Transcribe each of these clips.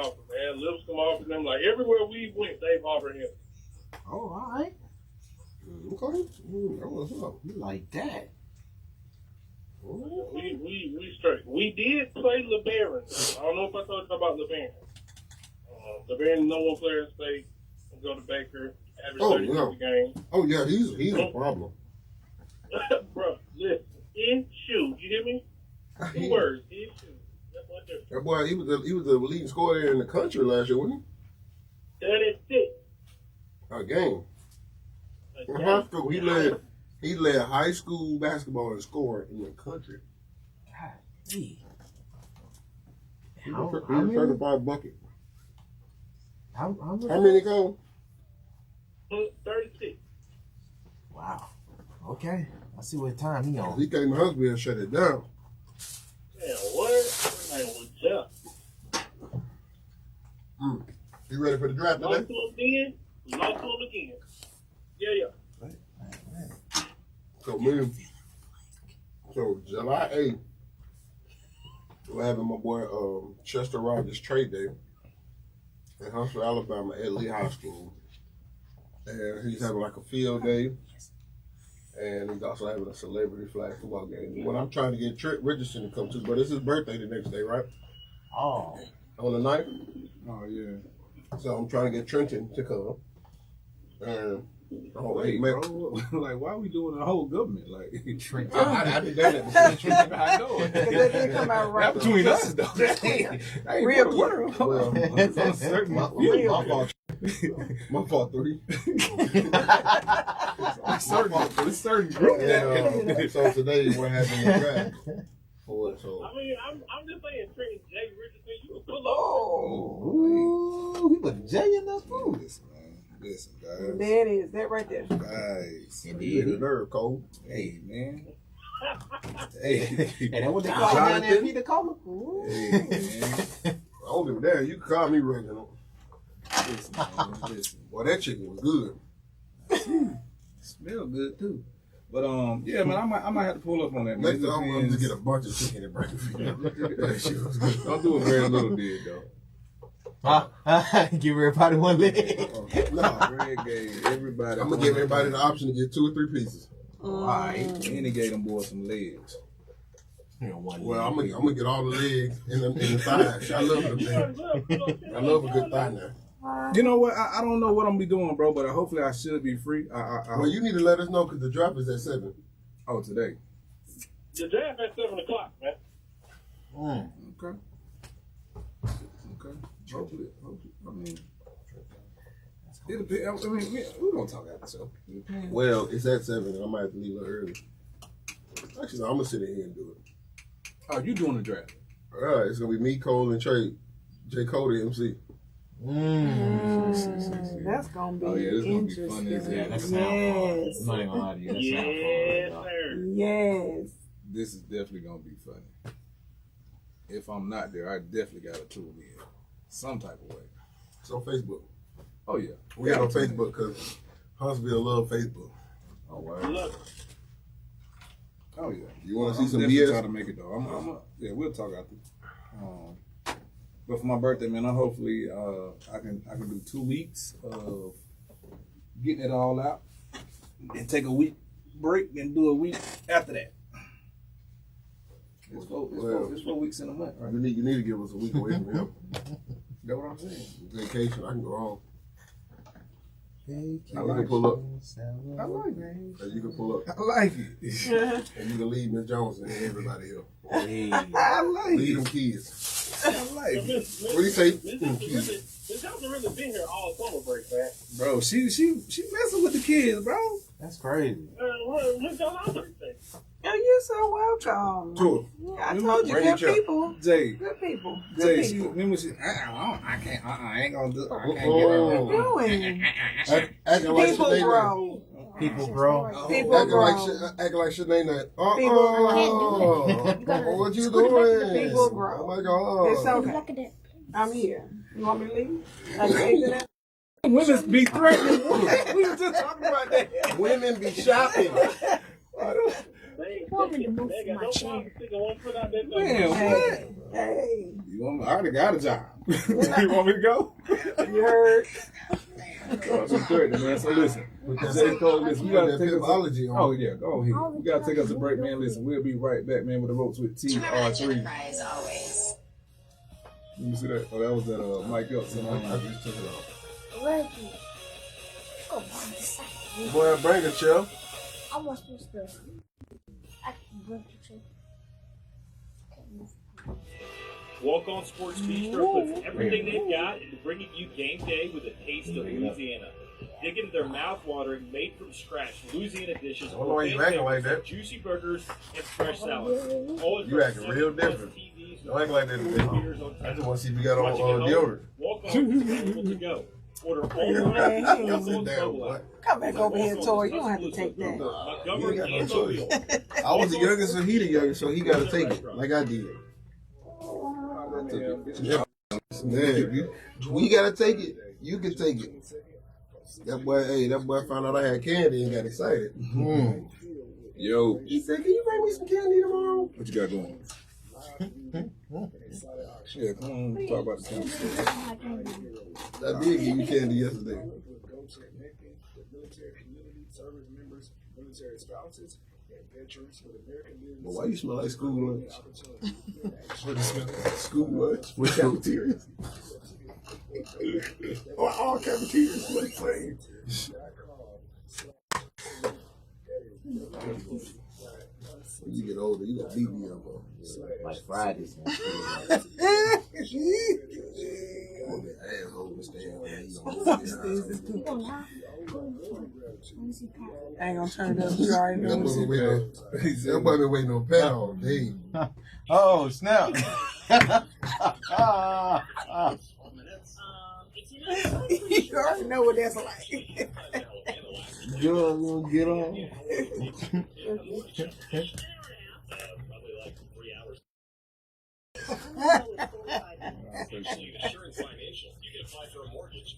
off him, man. Lips come off him. Like everywhere we went, they harbored him. Oh, all right. Okay. That was up. You like that? We straight. We did play LeBaron. I don't know if I told you about LeBaron. LeBaron, no one player at state. Go to Baker. Average 30 points a game. Oh yeah, he's a problem. Bro, listen. In shoe. You hear me? 2 words. In shoe. That's what they're. That boy, he was the leading scorer in the country last year, wasn't he? 36. A game. In high school, he led high school basketball in scoring in the country. God, gee. He was a certified bucket. How many go? 36. Wow. Okay. I see what time he on. He came to Huntsville and shut it down. Man, what? Man, was Jeff. You ready for the draft today? Lost to him then. Lost to him again. Yeah. So July 8th, we're having my boy Chester Rogers trade day in Huntsville, Alabama at Lee High School. And he's having like a field day. And he's also having a celebrity flag football game. What I'm trying to get Trent Richardson to come to, but it's his birthday the next day, right? Oh. On the 9th? Oh, yeah. So I'm trying to get Trenton to come. And wait, bro. Like, why are we doing the whole government? Like, Trenton. I did that. Trenton, I know it. That did come out right. Not between us, though. Real world. Well, it's on a certain my fault. My fault 3. It's certain group. And, so today we're having a draft for it. So I mean, I'm just saying, Trent J. Richardson, you a pull up. Oh, he put J in the food. Listen, guys. There it is. That right there. Guys. Indeed. The nerve, Cole. Hey, man. Hey, and that what they call down there, Peter Cola? Hey, man. I don't give a damn. You can call me Reginald. Listen, man. Listen. Boy, that chicken was good. Smell good, too. But, yeah, man, I might have to pull up on that, man. Next time I'm going to get a bunch of chicken and break it for you. That shit was good. Don't do a very little bit, though. Give everybody one leg. No, Greg gave everybody. I'm gonna give everybody the option to get 2 or 3 pieces. All right, and he gave them boys some legs. Well, I'm gonna get all the legs and the thighs. I love them things. I love a good thigh now. You know what? I don't know what I'm gonna be doing, bro, but hopefully I should be free. Well, you need to let us know because the draft is at 7. Oh, today. The draft at 7 o'clock, man. Okay. Hopefully. I mean, it'll be. I mean, we're gonna talk after so. Well, it's at 7, and I might have to leave a little early. Actually, no, I'm gonna sit in here and do it. Oh, you doing the draft? All right, it's gonna be me, Cole, and Trey. J. Cole, the MC. That's gonna be this gonna interesting. be fun as hell. Yeah, that sounds fun. I'm not even gonna lie to you. Yes, sir. Yes. This is definitely gonna be funny. If I'm not there, I definitely gotta tune in some type of way. It's on Facebook. Oh yeah, We got on Facebook because Huntsville love Facebook. Oh wow. Oh yeah. You want to see some definitely BS? try to make it though. Yeah, we'll talk after. But for my birthday, man, I hopefully I can do 2 weeks of getting it all out, and take a week break, and do a week after that. It's 4 weeks in a month, right? You need to give us a week away from him. That's what I'm saying. Vacation, I can go home. I You like can pull up. I like it. You can pull up. I like it. And you can leave Miss Jones and everybody here. Hey. I like Leave it. them kids. I like it. What do you say? Miss Johnson really been here all summer break, man. Bro, she messing with the kids, bro. That's crazy. Miss Johnson birthday. Oh, you're so welcome. Tour. I told you, Bring good your people. Jay. Good people. Jay, Good she, people. remember she, I can't, I ain't gonna do it. I can't Oh. What you get doing? Acting like People Sinead. grow. People grow. People Acting grow. like Sinead. People What you doing? People grow. Oh my God. It's okay. I'm here. You want me to leave? Like, exit out? Women be threatening. We were just talking about that. Women be shopping. want me to move from my chair? Man, what? Hey, You want me? I already got a job. You want me to go? you heard? It's 30, man. So listen, J. Cole, listen, we gotta take us. Oh yeah, go ahead. We gotta take us a break, man. Listen, we'll be right back, man, with the Ropes with TR3. Let me see that. Oh, that was that Mike Elson. I just took it off. Reggie. Go on the side. Boy, bring it, Chill. I'm not supposed to. I can break the tree. Walk On Sports Bistro puts everything they've got into bringing you game day with a taste of Louisiana. Dig into their mouth-watering, made-from-scratch Louisiana dishes. Hold on, you acting like that. Juicy burgers and fresh salads. You acting real different. Don't act like that today. I just want to see if you got on deodorant. Walk On is available to go. Order online. Come back over here, Tori. You don't have to take that. You ain't got no choice. I was the youngest, so he the youngest, so he got to take it, like I did. Yeah, we got to take it. You can take it. That boy found out I had candy and got excited. Yo. He said, "Can you bring me some candy tomorrow?" What you got going? Yeah, come on, talk about the candy. I did give you candy yesterday. But why you smell like school lunch? What you smell? School lunch with cafeterias. All cafeterias smell the same. When you get older, you gonna beat me up, bro. Like Fridays. I ain't gonna turn it up. You already know what's in That boy been waiting on Pat all day. Oh, snap. You already know what that's like. Girl, gonna get on.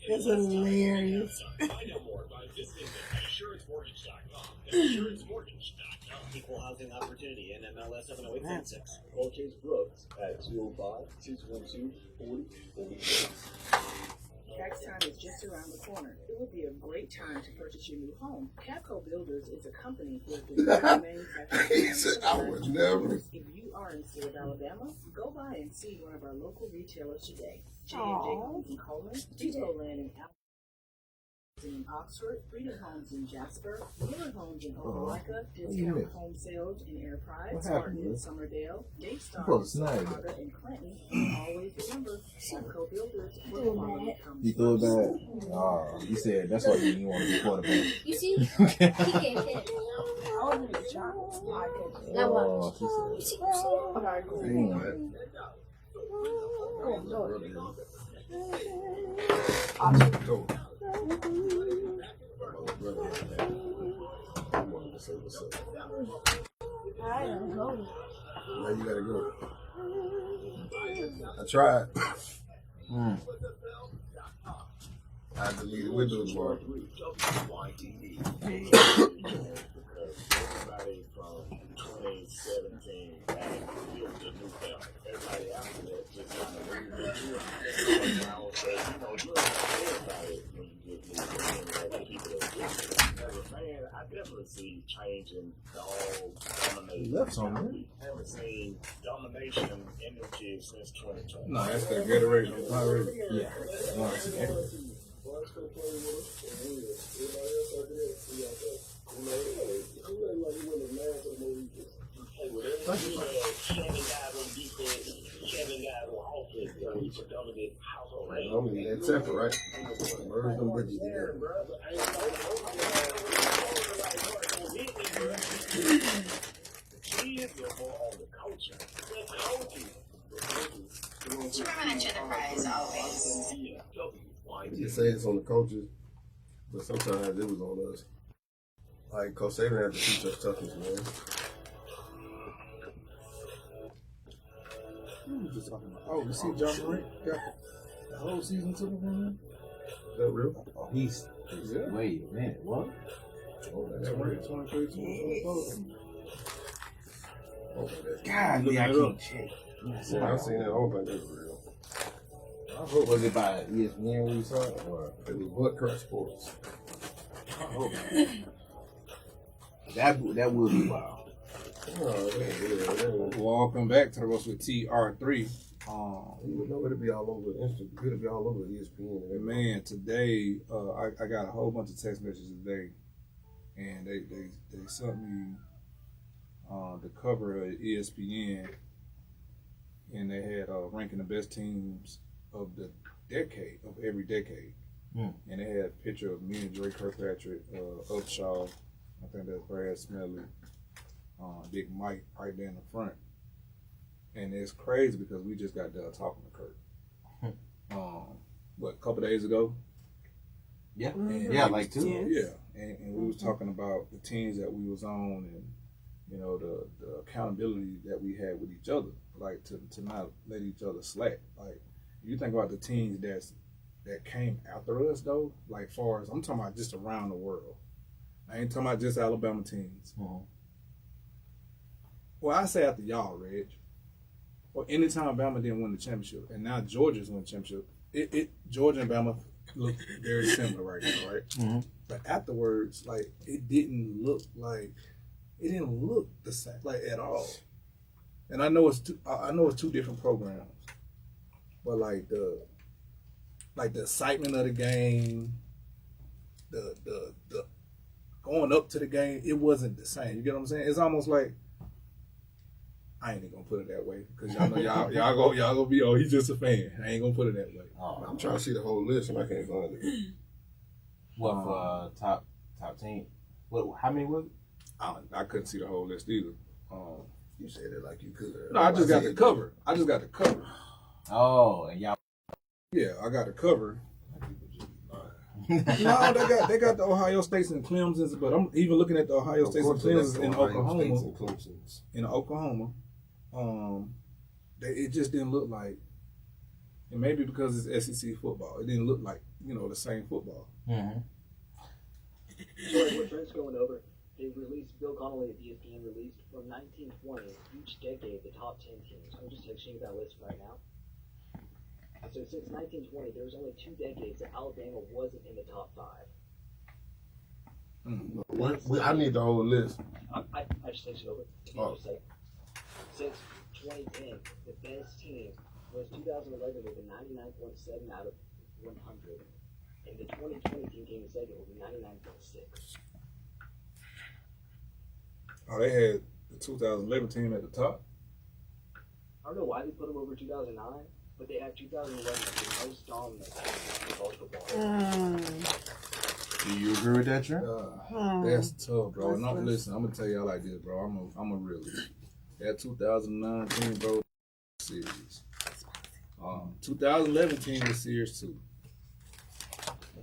That's hilarious. Equal housing opportunity, NMLS 70876. Call Chase Brooks at 205-612-4040. Tax time is just around the corner. It would be a great time to purchase your new home. Capco Builders is a company with the manufacturing. He said, "I would never." If you are in the state of Alabama, go by and see one of our local retailers today. J&J Homes in Coleman, Depot Land in in Oxford, Freedom Homes in Jasper, Miller Homes in Opelika, Discount Home Sales in Enterprise, Martin in Summerdale, Daystar in Chicago and Clinton. Always remember, Capco Builders will quality comes. You threw it back? Oh, you said that's why you didn't want to be quarterback. You see? He can't hit. Oh, She said. You see? I don't know. Now you gotta go. I tried. I had to leave the windows tomorrow. Everybody from 2017 and built a new family. Everybody after that just kind of moved into it. You don't care about it when you get moved in. Like people don't get it. As a fan, I definitely see change in the whole domination. Left on I haven't seen domination in the kids since 2020. No, that's that Gatorade. Yeah. I'm in that temper, right? Merge them bridges together. You say it's on the coaches, but sometimes it was on us. Like, Coach Saban had to teach us toughness, man. What was just talking about? Oh, you see John Morant got the whole season took him from him? Is that real? Oh, he's. Wait a minute. What? Oh, that's Yeah, real. 23, 24. God, Look yeah, I it can't up. check. Yeah, I seen that. I don't think that's real. I hope was it by ESPN when you saw it, or It was Butt Crack Sports. I hope that would be wild. Oh, Welcome back to the Ropes with TR3. you know it'll be all over Instagram. It'll be all over ESPN. And man, today I got a whole bunch of text messages today, and they sent me the cover of ESPN, and they had ranking the best teams of the decade, of every decade. And they had a picture of me and Dre Kirkpatrick, Upshaw, I think that's Brad Smedley, Big Mike right there in the front. And it's crazy because we just got done talking to Kurt. A couple days ago? Yeah. Mm-hmm. Yeah, like two. Yes. Yeah. And we was talking about the teams that we was on and, you know, the accountability that we had with each other. Like to not let each other slack. Like you think about the teams that came after us though, like far as I'm talking about just around the world. I ain't talking about just Alabama teams. Well, I say after y'all, Reg. Or anytime Bama didn't win the championship, and now Georgia's won the championship, Georgia and Bama look very similar right now, right? Mm-hmm. But afterwards, like it didn't look the same, like at all. And I know it's two different programs, but like the excitement of the game, the going up to the game, it wasn't the same. You get what I'm saying? It's almost like, I ain't even gonna put it that way because y'all know y'all gonna be, oh, he's just a fan. I ain't gonna put it that way. I'm trying to see the whole list and I can't find it. What for top team? What? How many was it? I couldn't see the whole list either. You said it like you could. No, I just got the cover. Oh, and y'all. Yeah, I got the cover. No, they got the Ohio States and Clemson's, but I'm even looking at the Ohio States and Clemson's in Oklahoma. It just didn't look like, and maybe because it's SEC football, it didn't look like, you know, the same football. Mm-hmm. Sorry, what Trent's going over, they released, Bill Connolly at ESPN released from 1920, each decade, the top 10 teams. I'm just texting you that list right now. So since 1920, there was only 2 decades that Alabama wasn't in the top 5. I need the whole list. I just texted over. Just like, since 2010, the best team was 2011 with a 99.7 out of 100. And the 2020 team came in second with a 99.6. Oh, they had the 2011 team at the top? I don't know why they put them over 2009, but they had 2011 as the most dominant in college football. Do you agree with that, Trent? That's tough, bro. And listen, I'm gonna tell y'all like this, bro. I'm a realist. That 2009 team, bro, serious. 2011 team was serious too.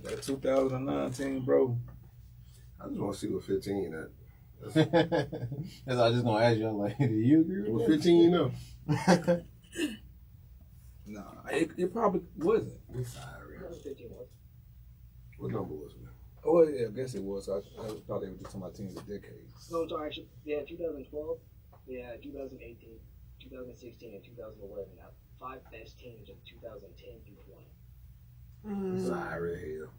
That 2009 team, bro. I just want to see what 15 at. That's I was just gonna ask you. I'm like, do you agree with What that? 15 you know? Nah, it probably wasn't. It's sorry. 2015 was. What number was it? Oh yeah, I guess it was. I thought they were just talking about teams of decades. No, sorry, actually, they had 2012, they had 2018, 2016, and 2011. Now, 5 best teams of 2010 through 20. Sorry, hell.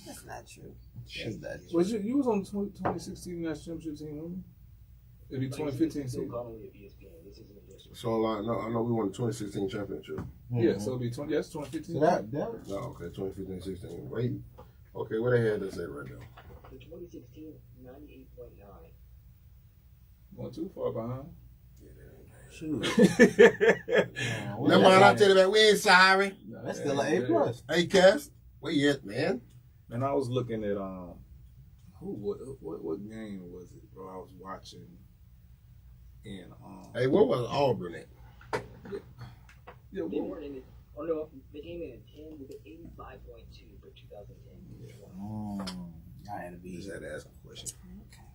That's not true. Is that Was you was on the 2016 national championship team, wasn't you? It'd be 2015 Bill team. Connolly at ESPN. This isn't a district. So I know we won the 2016 championship. Yeah, so it'd be 2015. So that No, okay, 2015-16. Wait. Okay, what they had to say right now? The 2016, 98.9. Going too far behind. shoot. Never mind, I'll tell you that. We ain't sorry. No, that's still an A+. Hey, Cass, where you at, man? And I was looking at what game was it, bro? I was watching in Hey, what was Auburn at? yeah, They weren't in it. Oh no, they came in at 10 with an 85.2 for 2010. I had to be. Just had to ask a question.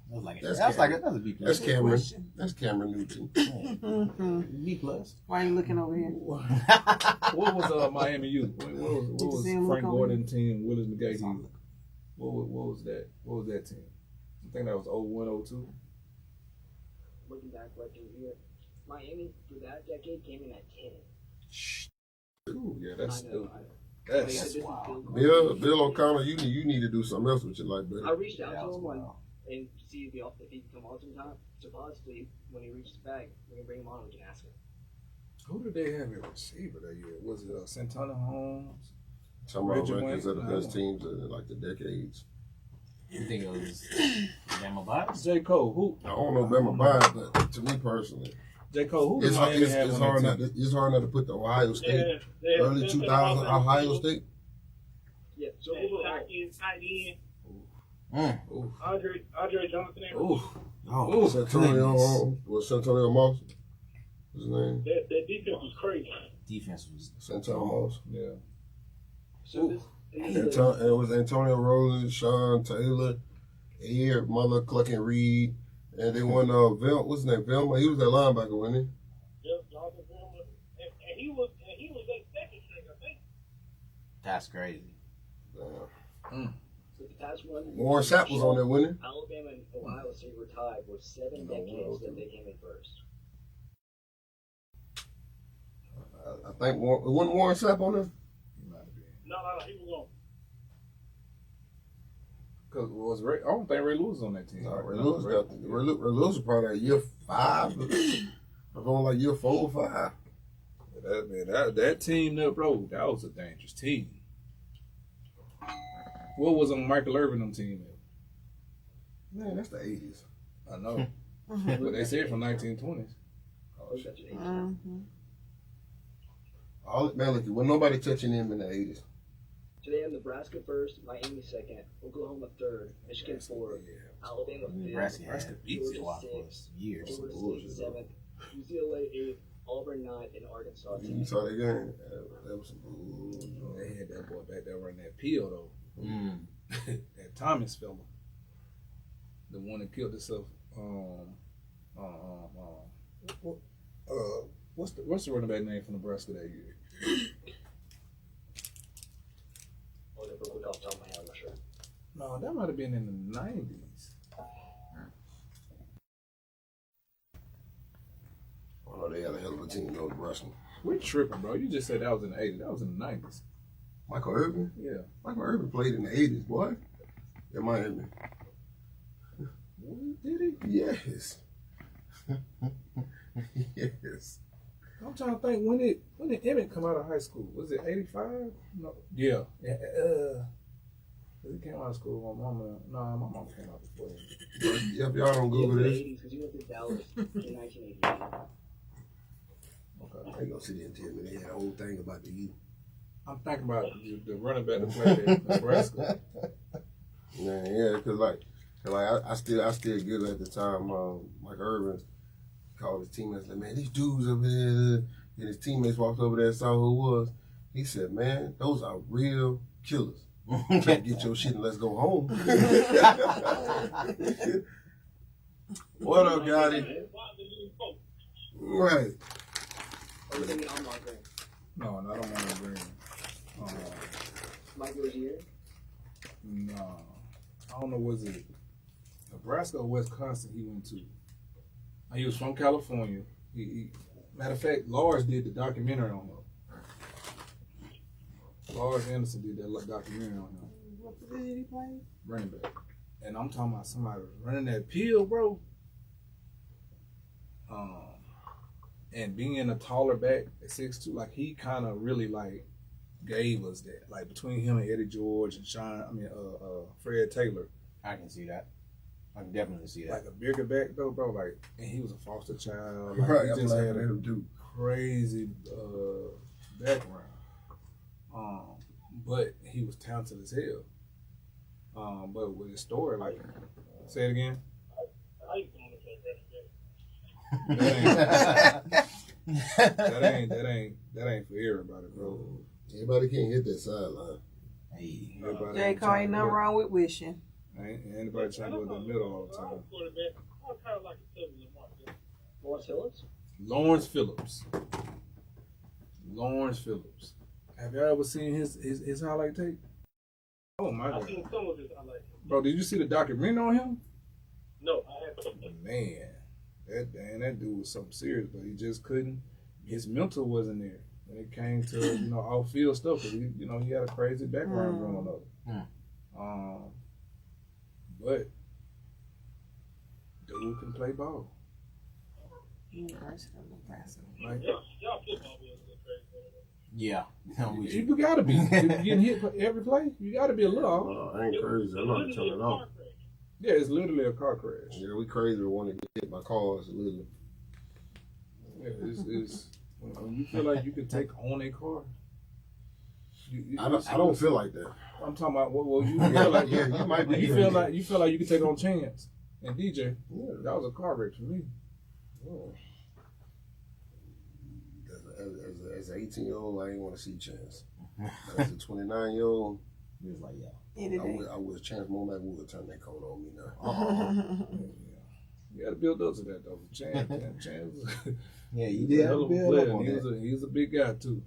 That was like That's that's a B+. That's Cameron. That's Cameron Newton. B+. Why are you looking over here? what was Miami U? What was see him Frank look over Gordon team? Willis McGahee. What was that? What was that team? I think that was 01, 02. looking back right through here, Miami for that decade came in at 10. Ooh, yeah, that's I know. stupid. Like, That's this is wow. Bill O'Connor, you need to do something else with your life, I buddy. reached out Yeah, to that's him wild. and see if he can come on sometime. So possibly when he reaches back, we can bring him on. We can ask him. Who did they have at receiver that year? Was it Santana Holmes? Some of Reggie our rankings Wayne? are the best teams in like the decades. You think it was Bama Bias? J. Cole. Who? I don't know Bama Bias, but to me personally, J. Cole. Who did it's Miami have it's on hard that not team? it's hard not to put the Ohio State early 2000 Ohio State. Yeah. So And overall, Shockey is tight end. Ooh. Andre Johnson. Ooh. Oh, Santonio was Santonio Moss. What's his name? That defense was crazy. defense was Santonio Moss. Yeah. so this. And it was Antonio Rose, Sean Taylor, Ed, Mother Clucking Reed, and they won what's his name? Vilma. He was that linebacker, wasn't Yep, Jonathan Vilma. And he was that second string, I think. that's crazy. he? So the past one. Warren Sapp was on there, wasn't Alabama and Ohio State were tied with 7 decades that they came in first. he? I think wasn't Warren Sapp on there? He might have been. No, he was on. Because was Ray? I don't think Ray Lewis was on that team. No, Ray Lewis was probably like year 5. I going like year 4 or 5. That team there, bro, that was a dangerous team. What was on Michael Irvin them team? Man, that's the 80s. I know. But they said from 1920s. Oh shit. Mm-hmm. Look, wasn't nobody touching him in the 80s. Today, have Nebraska first, Miami second, Oklahoma third, Michigan fourth, Alabama Nebraska fifth, had beats Georgia a lot for sixth, years. Florida State seventh, UCLA eighth, Auburn ninth, and Arkansas You 10th. saw that game? That was some bullshit. They had that boy back there running that peel though. Mm. That Thomas fella. The one that killed himself. What's the running back name from Nebraska that year? Oh, they broke it off the top of my head, I'm not sure. No, that might have been in the 90s. Oh no, they had a hell of a team, though, Nebraska. We're tripping, bro. You just said that was in the 80s. That was in the 90s. Michael Irvin? Yeah. Michael Irvin played in the 80s, boy. In Miami. Did he? Yes. Yes. I'm trying to think when did Emmett come out of high school? Was it 85? No. Yeah. He came out of school. My mom came out before him. Yeah, if y'all don't He Google was in the this, 80s because he went to Dallas in 1988. I ain't gonna sit there and tell me they had a whole thing about the youth. I'm thinking about the running back that played at Nebraska. Man, yeah, cause I still get it at the time. Mike Irvin called his teammates like, man, these dudes up here, and his teammates walked over there and saw who it was. He said, man, those are real killers. You can't get your shit and let's go home. What up, Gotti? Right. Oh, was he on my green? No, not on my green. Mike Rozier? No. I don't know, was it Nebraska or Wisconsin he went to? He was from California. He matter of fact, Lars did the documentary on him. Lars Anderson did that documentary on him. What position did he play? Running back. And I'm talking about somebody running that peel, bro. And being a taller back at 6'2", like he kind of really like gave us that. Like between him and Eddie George and Fred Taylor. I can see that. I can definitely see that. Like a bigger back though, bro. Like, and he was a foster child. Like, Right, he I'm just laughing had at a him too. crazy background. But he was talented as hell. But with his story, like, say it again. I used to want to play That ain't for everybody, bro. Everybody can't hit that sideline. Hey, Everybody J. Cole ain't nothing wrong with wishing. Ain't anybody trying to go to the middle all the time. I'm kind of like a cousin of Mark. Lawrence Phillips? Lawrence Phillips. Have y'all ever seen his highlight tape? Oh my I've god. seen some of this. I like. Bro, did you see the documentary on him? No, I haven't. Man. That dude was something serious, but he just couldn't. His mental wasn't there when it came to off field stuff. Cause he had a crazy background growing up. But dude can play ball. Like, Y'all football was crazy. Yeah. you gotta be. If you're getting hit every play, you gotta be a little off. I ain't crazy. I'm not turning it off. Yeah, it's literally a car crash. Yeah, we crazy. We want to get hit by cars. Literally. Yeah, it's when you feel like you could take on a car. I don't feel like that. I'm talking about well you feel like Yeah, you might be. you feel like you could take on Chance and DJ. Yeah, that was a car wreck for me. Oh. As an 18-year-old, I didn't want to see Chance. As a 29-year-old, He was like, yeah. I wish Chance Momack would turn that coat on me now. You got to build up to that though. Chance. Yeah, you did have to build up on that. He was a big guy too.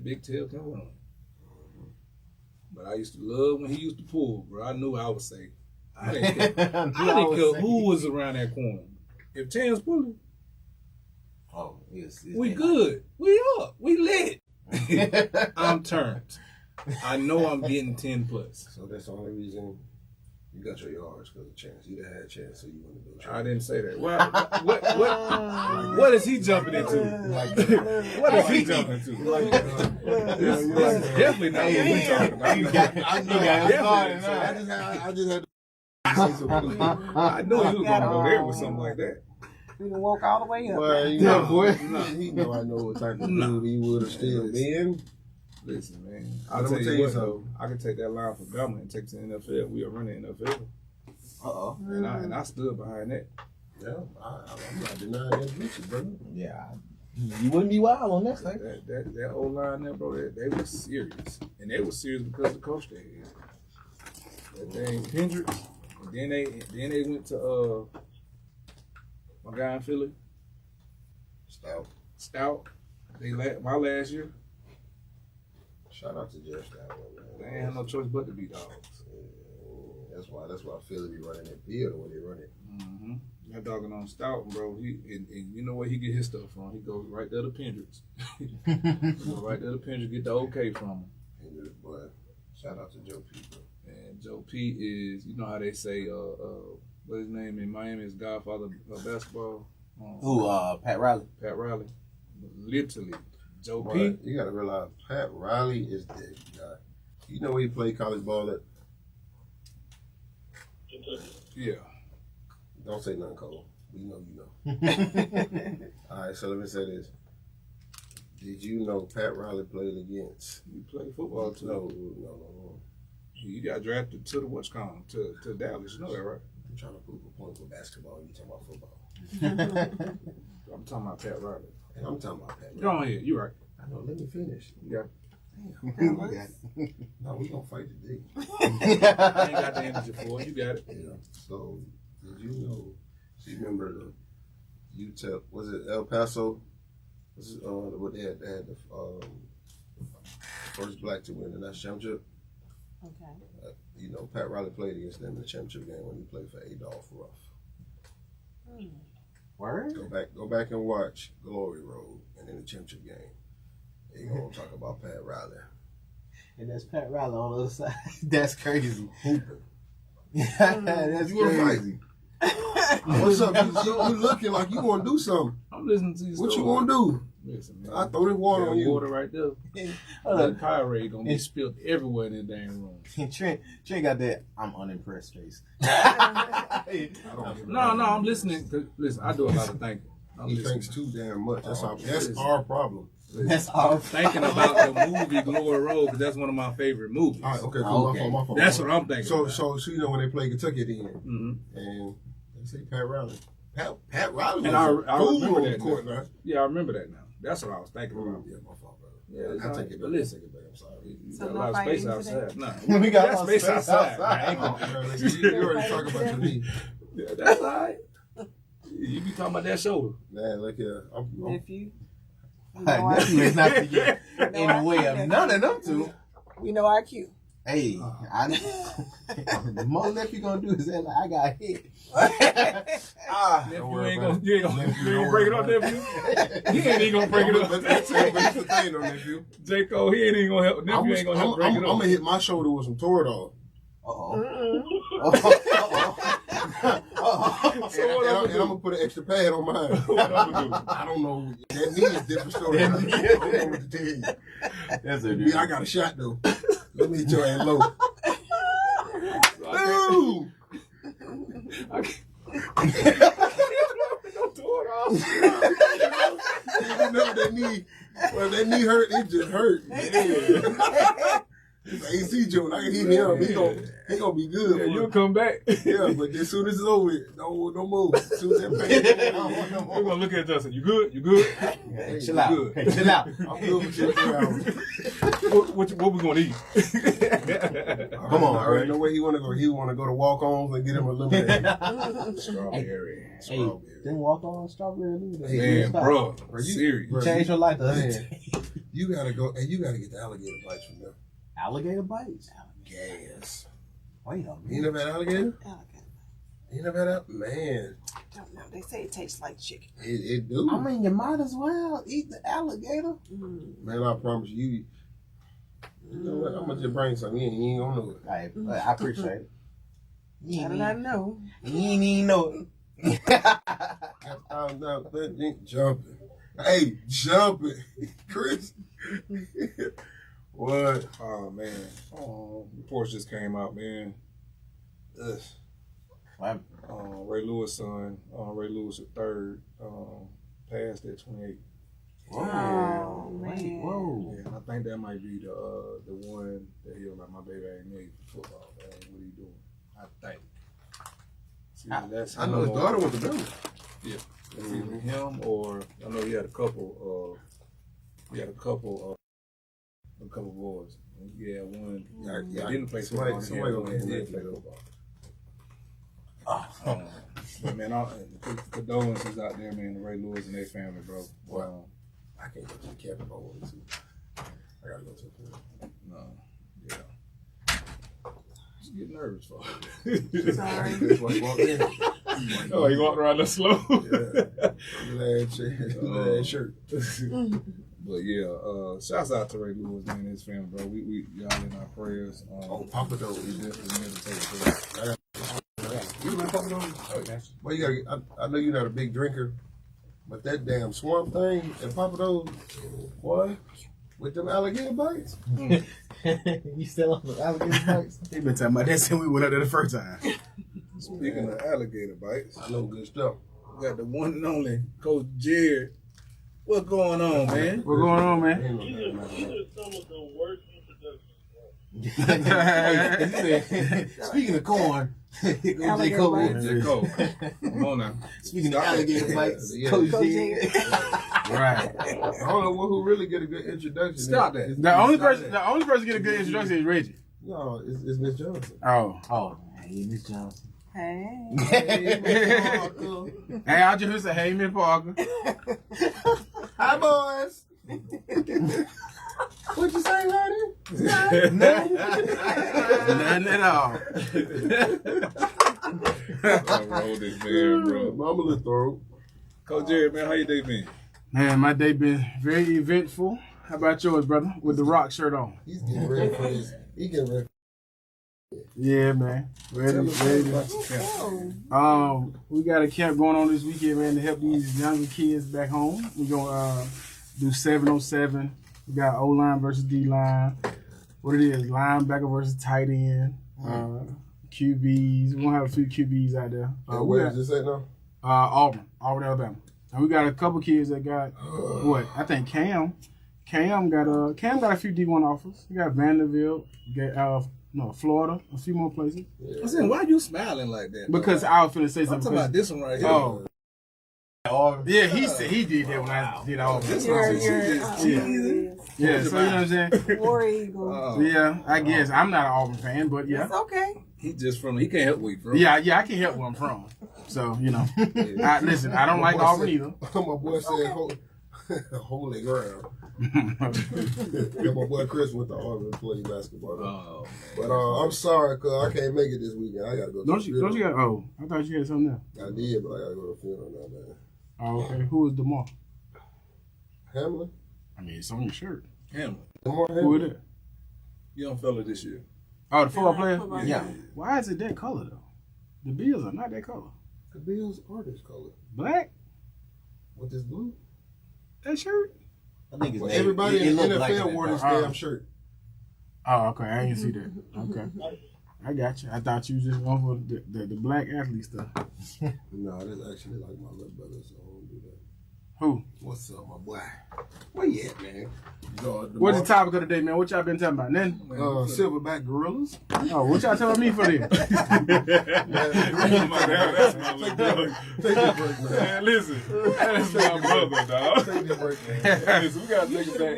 Big tail can run. But I used to love when he used to pull, bro. I knew I was safe. I didn't care who was around that corner. If Chance pulling, we good. We up. We lit. I'm turned. I know I'm getting 10 plus. So that's the only reason you got your yards because of Chance. You done had a chance, so you want to do it. I didn't say that. What is he jumping into? What is he jumping into? This is definitely not what we talking about. I just had to. I knew he was gonna go there with something like that. We can walk all the way up. Well, He know I know what type of dude he would have still been. Listen, man. I'll tell you what, though. I can take that line from Bama and take it to the NFL. We are running NFL. And I stood behind that. Yeah, I'm not denying that bitch, bro. Yeah. You wouldn't be wild on that thing. That old line there, bro, they were serious. And they were serious because the coach they had. That thing Hendricks. And then they went to my guy in Philly. Stout. My last year. Shout out to Jeff Stout, man. They ain't have no choice but to be dogs. Yeah, that's why Philly be running that field the way they run it. Mm-hmm. That dogging on Stout, bro. And you know where he get his stuff from? He goes right there to Pendrix. Right there to Pendrix, get the okay from him. But shout out to Joe P. Bro. And Joe P is, you know how they say, what his name in Miami is Godfather of basketball. Pat Riley. Pat Riley. Literally. Joe P. You gotta realize Pat Riley is that guy. You know where he played college ball at? Yeah. Don't say nothing, Cole. We know you know. All right, so let me say this. Did you know Pat Riley played against? You played football too. No. You got drafted to the to Dallas. You know that, right? I'm trying to prove a point with basketball. You talking about football? I'm talking about Pat Riley. And I'm talking about Pat Riley. Go on ahead. You right. I know. Let me finish. You got it. No, we gonna fight today. I ain't got the energy for it. You got it. Yeah. So, did you know? So you remember the UTEP? Was it El Paso? Was it, what they had the first black to win the national championship. Okay. You know, Pat Riley played against them in the championship game when he played for Adolph Ruff. Word? Go back and watch Glory Road and in the championship game. They gonna talk about Pat Riley. And that's Pat Riley on the other side. That's crazy. Hooping. That's you crazy. What's up? You looking like you want to do something. I'm listening to you. What you want to do? Listen, man. I throw this water on you. Water right there. That Powerade gonna be spilled everywhere in the damn room. Trent got that I'm unimpressed face. No, I'm listening. Listen, I do a lot of thinking. He thinks too damn much. That's our problem. That's all. Thinking about the movie Glory Road because that's one of my favorite movies. All right, okay, cool. Okay. My fault. That's what I'm thinking. So you know when they play Kentucky at the end, and they say Pat Riley. Pat Riley was and I remember that court now. now. Yeah, I remember that now. That's what I was thinking about. Yeah, my fault, brother. Yeah, I take it back. Listen, I'm sorry. you got a lot of space outside. No, We got that space outside. You already talking about your knee. Yeah, that's all right. You be talking about that shoulder. Man, look here. Nephew. Nephew is not to get in the way of none of them two. We know IQ. Hey, The most nephew gonna do is that like I got hit. You ain't gonna break it up, nephew. He ain't even gonna break it up. That's the thing, though, nephew. J. Cole, he ain't even gonna help. Nephew ain't gonna help break it I'm up. gonna hit my shoulder with some Toradol. So what And I'm gonna put an extra pad on mine. I don't know. That knee is different story. I don't know what to tell you. That's a Yeah, I got a shot though. Let me hit your ass low. Dude! Remember that knee? Well, that knee hurt. It just hurt. It's an AC joint. I can hit him. He gonna be good. Yeah, you'll come back. Yeah, but as soon as it's over, don't move. As soon as that pain, We're gonna look at Justin. You good? You good? Hey, chill out. Good. Hey, chill out. I'm good with you. What we gonna eat? Come on, I already know where he wanna go. He wanna go to walk-ons and get him a lemonade. Strawberry. Hey, then walk on strawberry. Man, bro, serious. You changed your life to us. You gotta go, and you gotta get the alligator bites from them. Alligator bites? Gas. Wait a minute. You never had alligator? Alligator. You never had that? Man, Don't know. They say it tastes like chicken. it do. I mean, you might as well eat the alligator. Man, I promise you. You know what? I'm gonna just bring some in. You ain't gonna know it. Hey, I appreciate it. How did I know? You ain't even know it. I'm not jumping. Hey, jumping, Chris. What? Oh man, reports just came out, man. Ugh. Ray Lewis' son, Ray Lewis III, passed at 28. Oh man. Whoa. Yeah, and I think that might be the one that he was like, my baby ain't made for football. That ain't what he doing. I think. See, that's I know his daughter went to Denver. Yeah, it's either him or I know he had a couple. A couple boys. Yeah, one. Yeah, didn't play football. Somebody One did play football. But man, condolences out there, man, to Ray Lewis and their family, bro. Wow. I can't go to the cabin if I wanted to. I gotta go to the pool. No, yeah. Just get nervous for Sorry. That's why he walked in. Oh, he walked around that slow. Yeah. Lad shirt. But yeah, shouts out to Ray Lewis, man, and his family, bro. We y'all in our prayers. Papa Doe. We definitely meditate for that. You like Papa Doe? Well, you gotta. I know you're not a big drinker, but that damn swamp thing and Papa Doe, boy, with them alligator bites. You still on the alligator bites? He been talking about that since we went up there the first time. Speaking of alligator bites, I know good stuff. we got the one and only Coach Jared. What's going on, man? What's going on, man? These are some of the worst introductions. Speaking of corn, Alligator Cole. bites. J. Cole. Come on now. Speaking of alligator bites, Yeah. Coach Coach J. Right. I don't know who really get a good introduction. Stop that. The only person get a good introduction is Reggie. No, it's Miss Johnson. Oh. Oh, hey, Miss Johnson. Hey. Hey, I just say, hey, Miss Parker. Hi, boys. What'd you say, honey? Nothing at all. I rolled this man, bro. Mama little throat. Coach Jared, man, how your day been? Man, my day been very eventful. How about yours, brother? With the rock shirt on. He's getting ready for this. He getting ready. Yeah, man. Ready. Tell us about your camp. We got a camp going on this weekend, man, to help these younger kids back home. We're gonna do 7-on-7. We got O-line versus D-line. What it is, linebacker versus tight end. QBs. We're gonna have a few QBs out there. Where is this at now? Auburn, Alabama. And we got a couple kids that got what? I think Cam got a few D1 offers. We got Vanderbilt, Florida, a few more places. I'm saying, why you smiling like that? Because I was finna say I'm something. talking about this one right here. Oh. Yeah, he said he did that when I did Auburn. This one, Yeah, so you know what I'm saying? War Eagle. Yeah, I guess. I'm not an Auburn fan, but yeah. It's okay. He can't help where he from. Yeah, I can help where I'm from. So, you know. Listen, I don't like Auburn either. My boy said, Holy ground. Yeah, my boy Chris went to Auburn to play basketball. Oh, but I'm sorry, cuz I can't make it this weekend. I gotta go to Don't the you got? Oh, I thought you had something else. I did, but I gotta go to the funeral now, man. Oh, okay. Who is DeMar? Hamlin? I mean, it's on your shirt. Hamlin. DeMar Hamlin. Who is it? Young fella this year. Oh, the football player? Yeah. Why is it that color, though? The Bills are not that color. The Bills are this color. Black? With this blue? That shirt? I think it's well, everybody in the NFL wore this damn Oh. shirt. Oh, okay. I didn't see that. Okay. I got you. I thought you just went for the black athlete stuff. No, this actually like my little brother, so I don't do that. Who? What's up, my boy? Where you at, man? What's the topic of the day, man? What y'all been talking about? Then? Silverback gorillas. Oh, what y'all telling me for this? Take a break, man. Listen, that's my brother, dog. Take a break, man. Listen, we gotta take it back.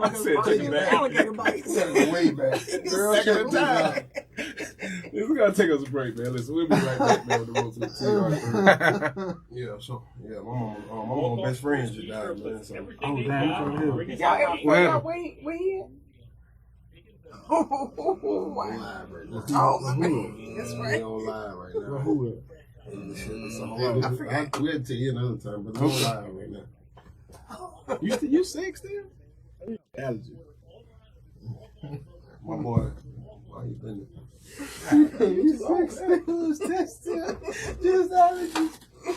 I said take it back. Alligator bites. Way back. Second time. We gotta take us a break, man. Listen, we'll be right back, man, with the Ropes With TR3. Yeah, so my mama best friend just died, man. So. Oh, damn. Y'all ever find out where he Oh, wow. Oh, man. That's right. We don't lie right now. Who is I forgot. We'll tell you another time, but don't lie right now. You sick still? Allergy. My boy, why you been You sick still? Just allergy.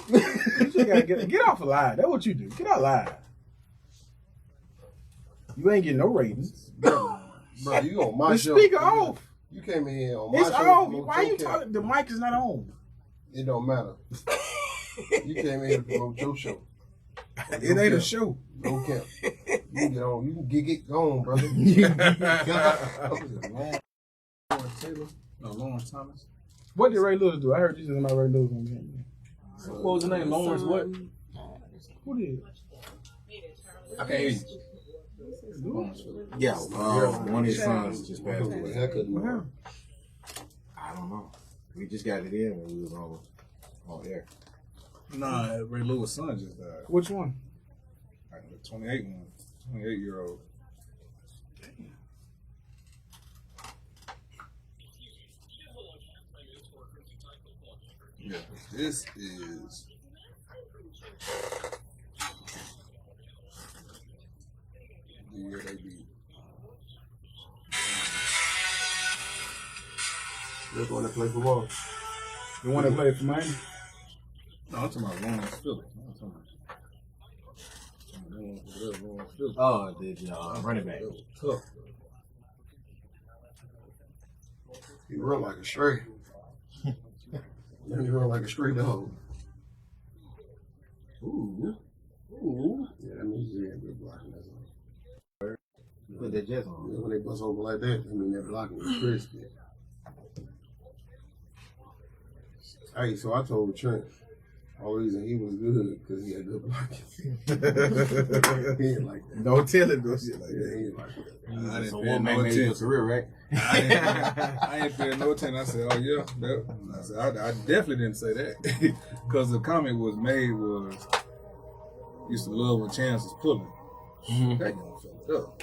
You just gotta get off a lie. That's what you do. Get out live. You ain't getting no ratings. Bro, you on my The show. speaker off. You came in here on my It's show. off. no Why you joke talking? The mic is not on. It don't matter. You came in here to promote your show. It ain't a show. No cap. You can get on. You can get on, brother. Lawrence Thomas. What did Ray Lewis do? I heard you said about Ray Lewis on game. What was the name? Lawrence what? Who did? I can't hear you. Yeah, one of his sons just passed away. I don't know. We just got it in when we was on air. Nah, Ray Lewis' son just died. Which one? Like the 28-year-old. Yeah, this is the year they beat. They're going to play football. The one that played for Miami? No, I'm talking about Lawrence Phillips. Lawrence Phillips. Oh, the running back. Tough. He run like a stray. Then he run like a stray dog. Ooh. Yeah, that means you ain't good blocking. That's all. Put that Jets on. When they bust over like that, I mean they're blocking the crispy. Hey, so I told Trent, all the reason he was good because he had good blocking. He ain't like that. Don't tell him no shit like Yeah, that. he ain't like that. I didn't So pay what no made your attention. career, right? I ain't paying no attention. I said, "Oh yeah." I said, "I definitely didn't say that," because the comment was made was used to love when Chance was pulling. That young fella up.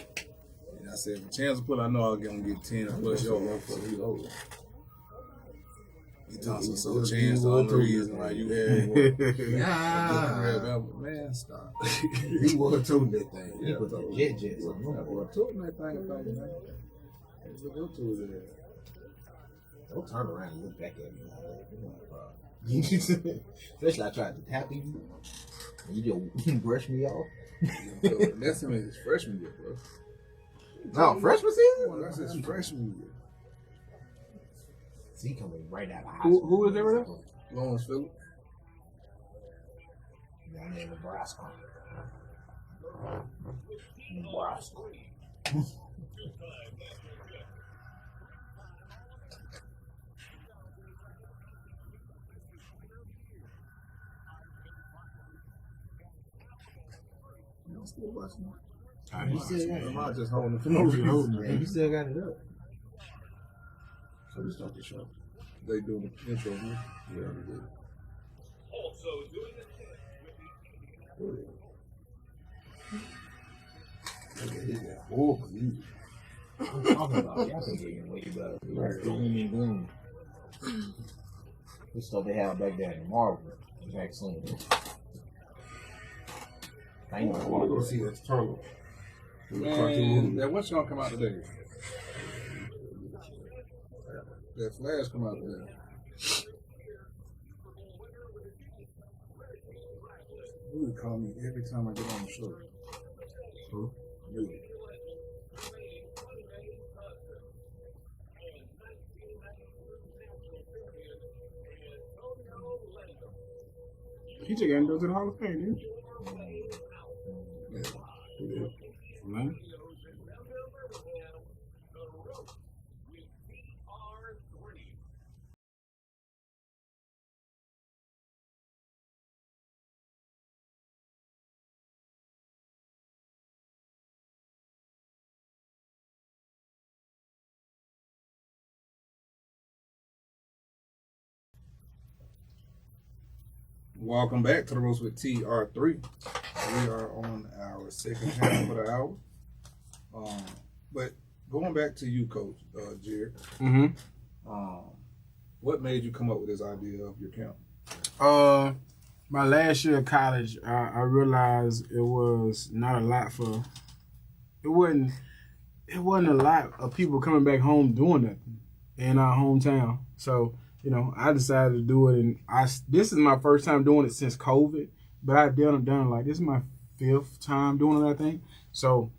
And I said, "When Chance was pulling, I know I'll get 10 plus yards." So he over. He talks to so Chance the only reason why you had man, stop. He was toting that thing. He put the Jets on. Toting that thing, man. Look to it. Don't turn around and look back at me. Especially I tried to tap you. And you just brush me off. That's him in his freshman year, bro. No, freshman season? That's his freshman year. He coming right out of high school. Who was there with us? Lawrence Phillips. Down there in Nebraska. Nebraska. I'm still watching. You still got it. I'm not just holding it for no reason. Man, you still got it up. So we start the show. They doing the intro, man. We already did. This is horrible music. I'm talking about y'all can get way better. Like gloom and gloom. This stuff they have back there in Marvel vaccine. I ain't I gonna want to go walk see that tunnel. Man, that what's gonna come out today? That Flash come out today. You would call me every time I get on the show. Who? You. He just got to go to the Hall of Fame, dude. Yeah. Man. Welcome back to the Ropes with TR3. We are on our second half of the hour. But going back to you, Coach Jared. What made you come up with this idea of your camp? My last year of college, I realized it was not a lot for. It wasn't a lot of people coming back home doing nothing in our hometown. So I decided to do it, and this is my first time doing it since COVID. But I've done like this is my 5th time doing it, I think. So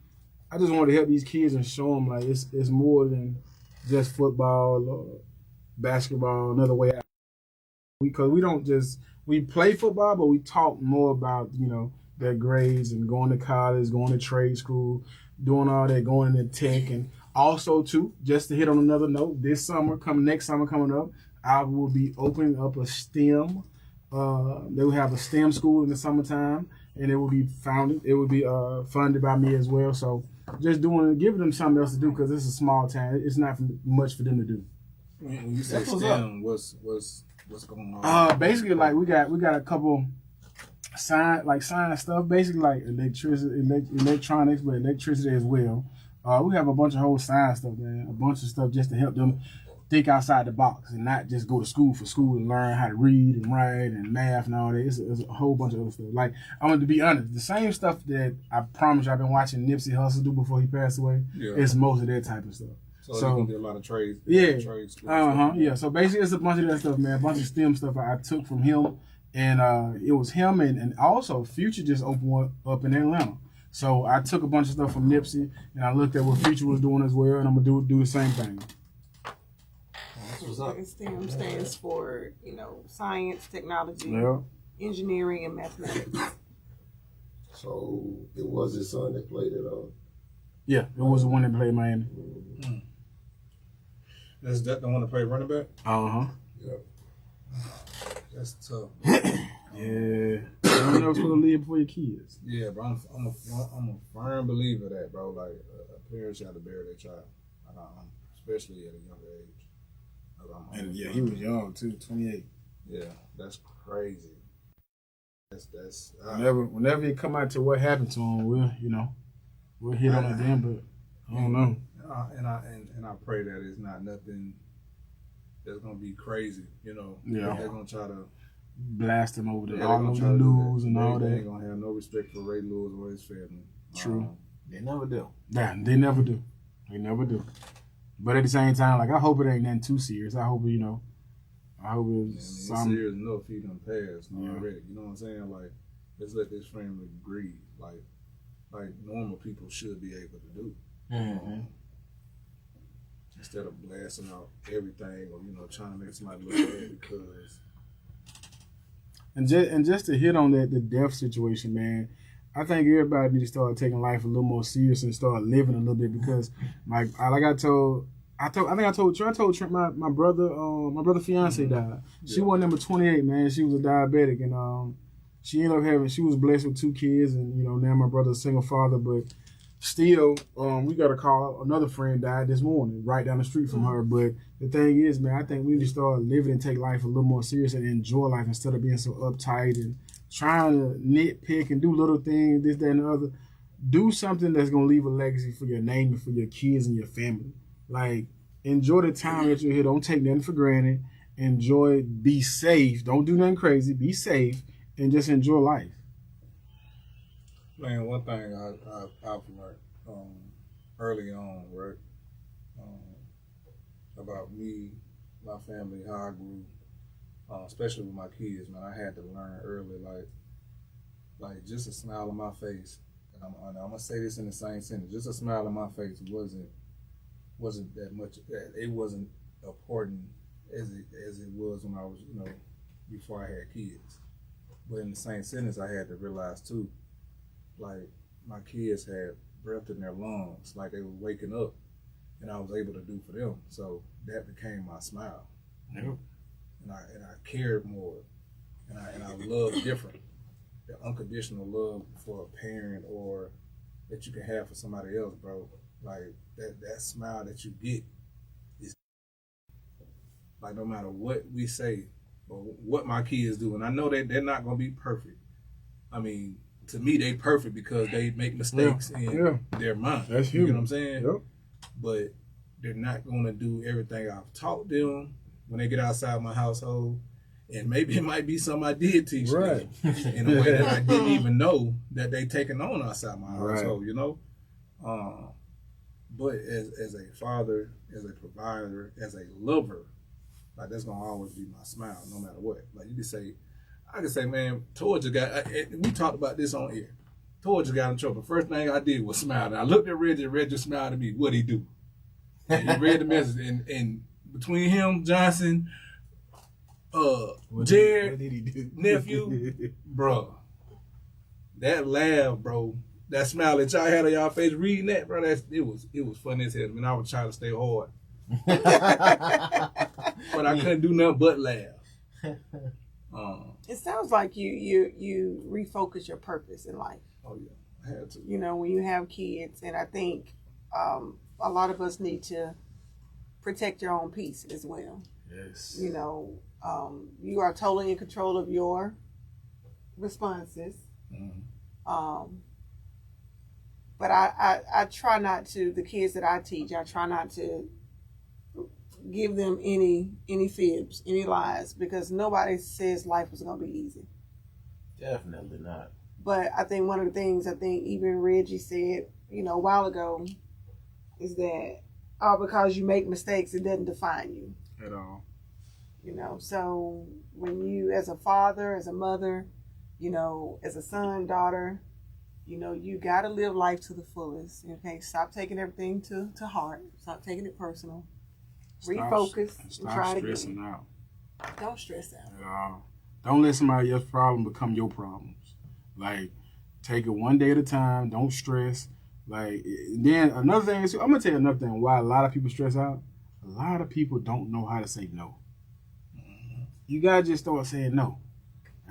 I just wanted to help these kids and show them like it's more than just football or basketball. Another way out, because we play football, but we talk more about their grades and going to college, going to trade school, doing all that, going into tech, and also too, just to hit on another note, next summer coming up, I will be opening up a STEM. They will have a STEM school in the summertime, and it will be funded by me as well. So just giving them something else to do, because it's a small town. It's not much for them to do. When you say STEM, what's going on? Basically, like we got a couple science stuff. Basically, like electronics, but electricity as well. We have a bunch of whole science stuff, man. A bunch of stuff just to help them think outside the box and not just go to school for school and learn how to read and write and math and all that. It's a whole bunch of other stuff. Like, I want to be honest, the same stuff that I promise you I've been watching Nipsey Hussle do before he passed away. Yeah. It's most of that type of stuff. So you can do a lot of trades. Yeah. Trades. Yeah. So basically, it's a bunch of that stuff, man. A bunch of STEM stuff I took from him, and it was him and also Future just opened one up in Atlanta. So I took a bunch of stuff from Nipsey, and I looked at what Future was doing as well, and I'm gonna do the same thing. What's up? STEM stands for, science, technology, engineering, and mathematics. So it was his son that played it on. Yeah, it was the one that played Miami. Is that the one that played running back? Yep. That's tough. Yeah. You don't know what's gonna live before your kids. Yeah, bro. I'm a firm believer that, bro. Like parents got to bury their child, especially at a younger age. And yeah, he was young too, 28. Yeah, that's crazy. That's whenever it come out to what happened to him, we'll hit on it then, but I don't know. And I pray that it's not nothing that's gonna be crazy. Yeah, they're gonna try to blast him over all over the news and all that. They ain't gonna have no respect for Ray Lewis or his family. True. They never do. Yeah, they never do. They never do. But at the same time, like, I hope it ain't nothing too serious. I hope it's something. Serious enough he done passed already. You know what I'm saying? Like, let's let this family grieve. Like normal people should be able to do. Mm-hmm. Instead of blasting out everything or trying to make somebody look bad because. And just to hit on that, the death situation, man. I think everybody needs to start taking life a little more serious and start living a little bit, because, I told Trent, my brother fiance died. She was number 28, man. She was a diabetic, and she ended up she was blessed with 2 kids, and now my brother's a single father, but still, we got a call. Another friend died this morning, right down the street from her. But the thing is, man, I think we need to start living and take life a little more serious and enjoy life instead of being so uptight and trying to nitpick and do little things, this, that, and the other. do something that's gonna leave a legacy for your name and for your kids and your family. Like, enjoy the time that you're here. Don't take nothing for granted. Enjoy. Be safe. Don't do nothing crazy. Be safe and just enjoy life. Man, one thing I've learned early on, right, about me, my family, how I grew, especially with my kids, man, I had to learn early, like just a smile on my face. And I'm gonna say this in the same sentence. Just a smile on my face wasn't that much. It wasn't important as it was when I was, before I had kids. But in the same sentence, I had to realize too, like my kids had breath in their lungs, like they were waking up, and I was able to do for them. So that became my smile. Yep. And I cared more, and I loved different. The unconditional love for a parent or that you can have for somebody else, bro. Like that smile that you get is like no matter what we say or what my kids do, and I know that they're not gonna be perfect. I mean, to me, they perfect because they make mistakes in their mind. That's you know human. what I'm saying? Yep. But they're not gonna do everything I've taught them when they get outside my household. And maybe it might be something I did teach them in a way that I didn't even know that they taking on outside my household, But as a father, as a provider, as a lover, like that's gonna always be my smile, no matter what. Like I can say, man, Georgia got. We talked about this on air. Georgia got in trouble. The first thing I did was smile. And I looked at Reggie. Reggie smiled at me. What'd he do? And he read the message, and between him, Johnson, Jared, what did he do? nephew, bro, that laugh, bro, that smile that y'all had on y'all face reading that, bro, it was funny as hell. I mean, I was trying to stay hard, but I couldn't do nothing but laugh. It sounds like you refocus your purpose in life. Oh yeah, I had to. When you have kids, and I think a lot of us need to protect your own peace as well. Yes. You are totally in control of your responses. Mm-hmm. But I try not to, the kids that I teach, I try not to give them any fibs, any lies, because nobody says life was going to be easy. Definitely not. But I think one of the things even Reggie said, a while ago, is that because you make mistakes, it doesn't define you. At all. So when you, as a father, as a mother, as a son, daughter, you got to live life to the fullest. Okay, stop taking everything to heart. Stop taking it personal. Refocus and try it again. Stressing out. Don't stress out. At all. Don't let somebody else's problem become your problems. Like, take it one day at a time. Don't stress. Like, then another thing is, I'm gonna tell you another thing why a lot of people stress out. A lot of people don't know how to say no. You gotta just start saying no.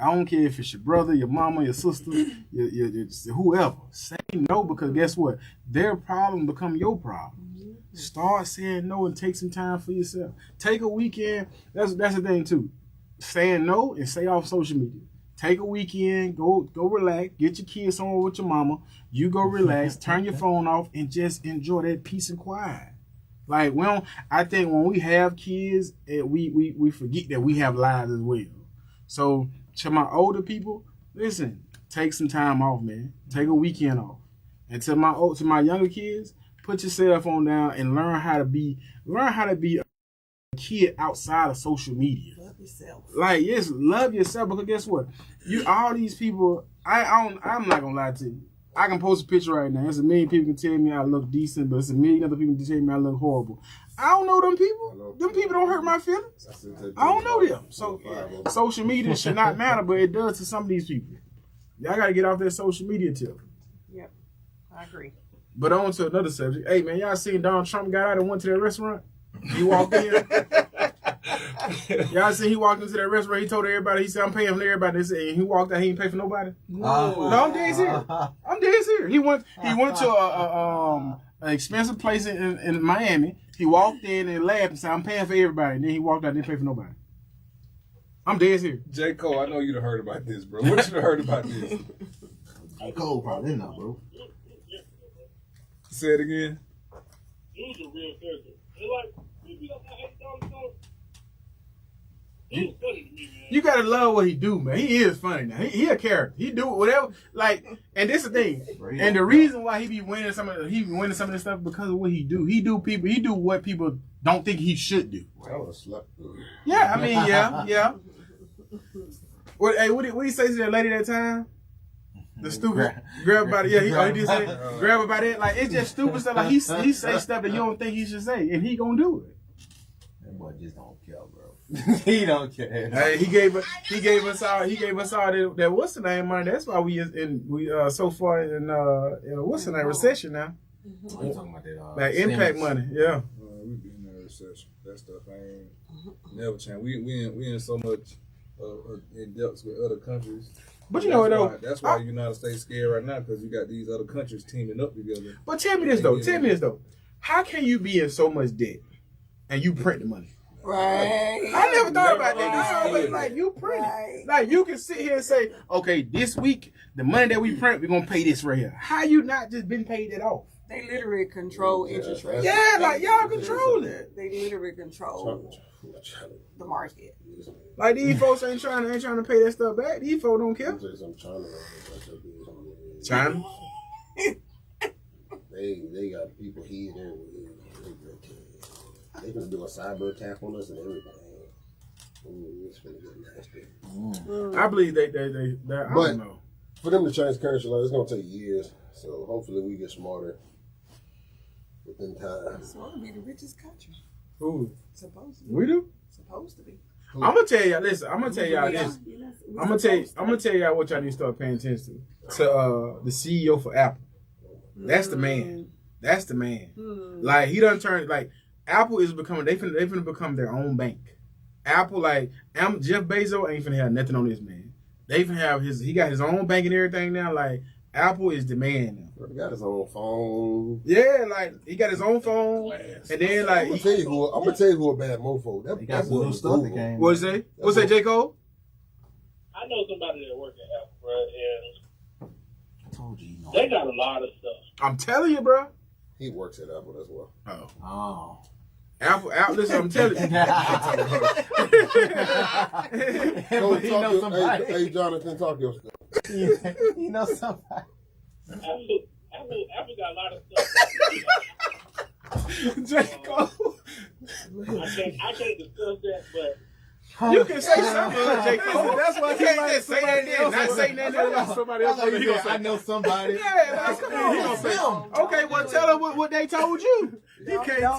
I don't care if it's your brother, your mama, your sister, your whoever. Say no, because guess what? Their problem become your problem. Mm-hmm. Start saying no and take some time for yourself. Take a weekend. That's the thing too. Saying no and stay off social media. Take a weekend, go relax, get your kids somewhere with your mama. You go relax, turn your phone off, and just enjoy that peace and quiet. Like, I think when we have kids, we forget that we have lives as well. So to my older people, listen, take some time off, man. Take a weekend off. And to my younger kids, put your cell phone down and learn how to be a kid outside of social media. Love yourself. Like, yes, love yourself, because guess what? All these people, I'm not gonna lie to you. I can post a picture right now. There's a million people can tell me I look decent, but there's a million other people can tell me I look horrible. I don't know them people. Them people don't hurt my feelings. I don't know them. So social media should not matter, but it does to some of these people. Y'all got to get off that social media tip. Yep, I agree. But on to another subject. Hey, man, y'all seen Donald Trump got out and went to that restaurant? He walked in. Y'all see he walked into that restaurant. He told everybody, he said, I'm paying for everybody. And he walked out, he ain't pay for nobody. No, I'm dead serious. I'm dead serious. He went to an expensive place in Miami. He walked in and laughed and said, I'm paying for everybody. And then he walked out and didn't pay for nobody. I'm dead serious. J. Cole, I know you'd have heard about this, bro. What you have heard about this? J. Cole probably didn't know, bro. Say it again. Dude's a real character. It's like, you don't know $8 so. Dude's funny to me, man. You gotta love what he do, man. He is funny now. He a character. He do whatever. Like, and this is the thing. And the reason why he be winning some of this stuff because of what he do. He do what people don't think he should do. That was slut. Yeah, I mean, yeah. What did he say to that lady that time? The stupid grab by the he did say grab her by that. Like, it's just stupid stuff. Like he say stuff that you don't think he should say, and he gonna do it. That boy just don't care, bro. He don't care. Hey, he gave us all that what's the name money. That's why we so far in what's the name recession now. Oh, you talking about that? Like impact money, yeah. We be in that recession. That stuff ain't never change. We in so much in depths with other countries. But you know what though? That's why the United States scared right now because you got these other countries teaming up together. But tell me this though. How can you be in so much debt and you print the money? Right. I never thought about that. Like you print it. Like you can sit here and say, okay, this week the money that we print, we're gonna pay this right here. How you not just been paid that off? They literally control interest rates. Yeah, like y'all control it. They literally control the market. Like these folks ain't trying to pay that stuff back. These folks don't care. China. They got people here. They gonna do a cyber attack on us and everything. It's gonna get nasty. I believe they I don't know. For them to change currency law, it's gonna take years. So hopefully we get smarter within time. It's supposed to be the richest country. Who? Supposed to be. We do? Supposed to be. I'm gonna tell y'all. Listen, I'm gonna tell y'all this. I'm gonna tell y'all what y'all need to start paying attention to the CEO for Apple. That's the man. That's the man. Like he done turned like Apple is becoming. They finna become their own bank. Apple Jeff Bezos ain't finna have nothing on this man. They finna have He got his own bank and everything now. Like Apple is the man now. He got his own phone. Yeah, like he got his own phone, and then like I'm gonna tell you who a bad mofo. That got some new stuff that came. What's that? What's that, J. Cole? I know somebody that works at Apple, bro, and I told you, they got a lot of stuff. I'm telling you, bro. He works at Apple as well. Oh. Apple, listen, I'm telling you. Hey, Jonathan, talk your stuff. You know somebody. Apple got a lot of stuff. J. Cole. I can't discuss that, but you can say something, J. Cole. That's why you can't just say that then, not say nothing else. Somebody else. I know somebody. Yeah, like, come on. He gonna say, okay, well, tell her what they told you. You can't tell.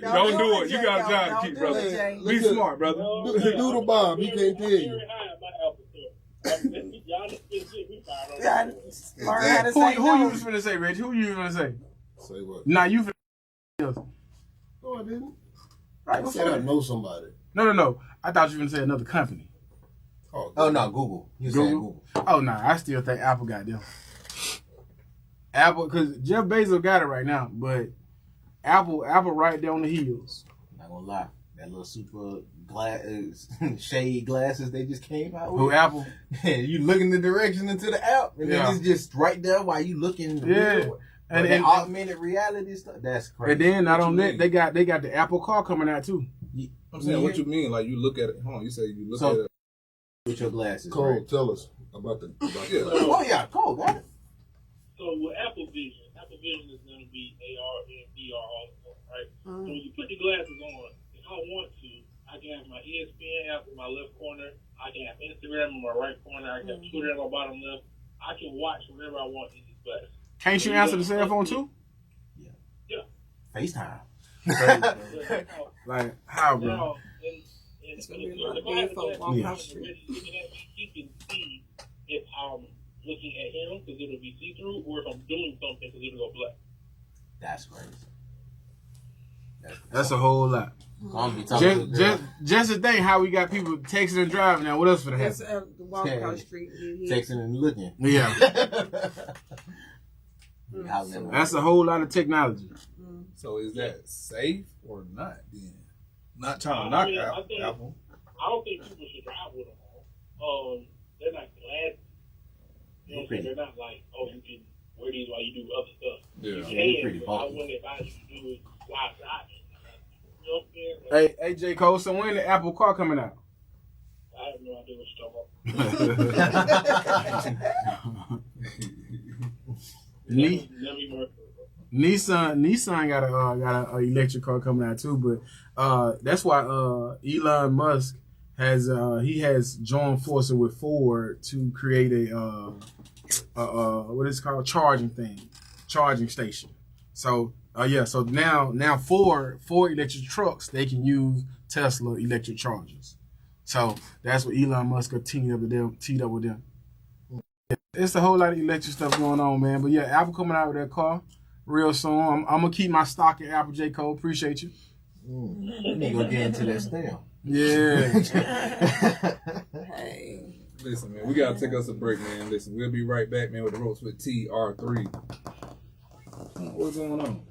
Don't do it. You got a job to keep, brother. Be smart, brother. Doodle Bob, he can't tell you. Learn how to say Who you was finna say, Rich? Who you finna say? Say what? Nah, you finna. No, I didn't. Right, I said I know somebody. No. I thought you were gonna say another company. Oh no, Google. You said Google. Oh no, I still think Apple got them. Apple, because Jeff Bezos got it right now, but Apple right there on the heels. Not gonna lie, that little super shade glasses they just came out with. Who, Apple? You look in the direction into the app, and then it's just right there while you looking. And augmented reality stuff. That's crazy. And then not on that, they got the Apple car coming out too. I'm saying, what you mean? Like you look at it? Hold on, you say you look at it with your glasses. Cole, right? tell us about the. Oh yeah, Cole got it. So with Apple Vision is going to be AR and VR also, right? So when you put the glasses on, if I want to, I can have my ESPN app in my left corner. I can have Instagram in my right corner. I can have Twitter in my bottom left. I can watch whatever I want in these glasses. Can't you answer the cell phone too? Yeah. FaceTime. Like how, bro? Now, it's going to be a lot of info walking off the street. He can see if I'm looking at him because it'll be see-through, or if I'm doing something because it'll go black. That's crazy. That's a whole lot. Just to think how we got people texting and driving now. What else for the happen? Walking across the street. Texting and looking. Yeah. That's a whole lot of technology. So is that safe or not? Then not trying to knock out Apple. I don't think people should drive with them on. They're not glasses. You know what I'm saying? They're not like, oh, you can wear these while you do other stuff. Yeah, You they're pretty can, but I bulky. wouldn't advise you to do it while driving. You know what I'm saying? Hey, J. Cole, so when the Apple car coming out? I have no idea what you're talking about. Ne- Never even heard of it. Nissan got a electric car coming out too, but that's why Elon Musk has joined forces with Ford to create a what is it called, charging station. So so now Ford electric trucks, they can use Tesla electric chargers. So that's what Elon Musk got teamed up with them. It's a whole lot of electric stuff going on, man. But yeah, Apple coming out with that car real soon. I'm gonna keep my stock in Apple. J. Cole, appreciate you. You need to go get into that stem. Yeah. Hey. Listen, man, we gotta take us a break, man. Listen, we'll be right back, man, with the Ropes with TR3. What's going on?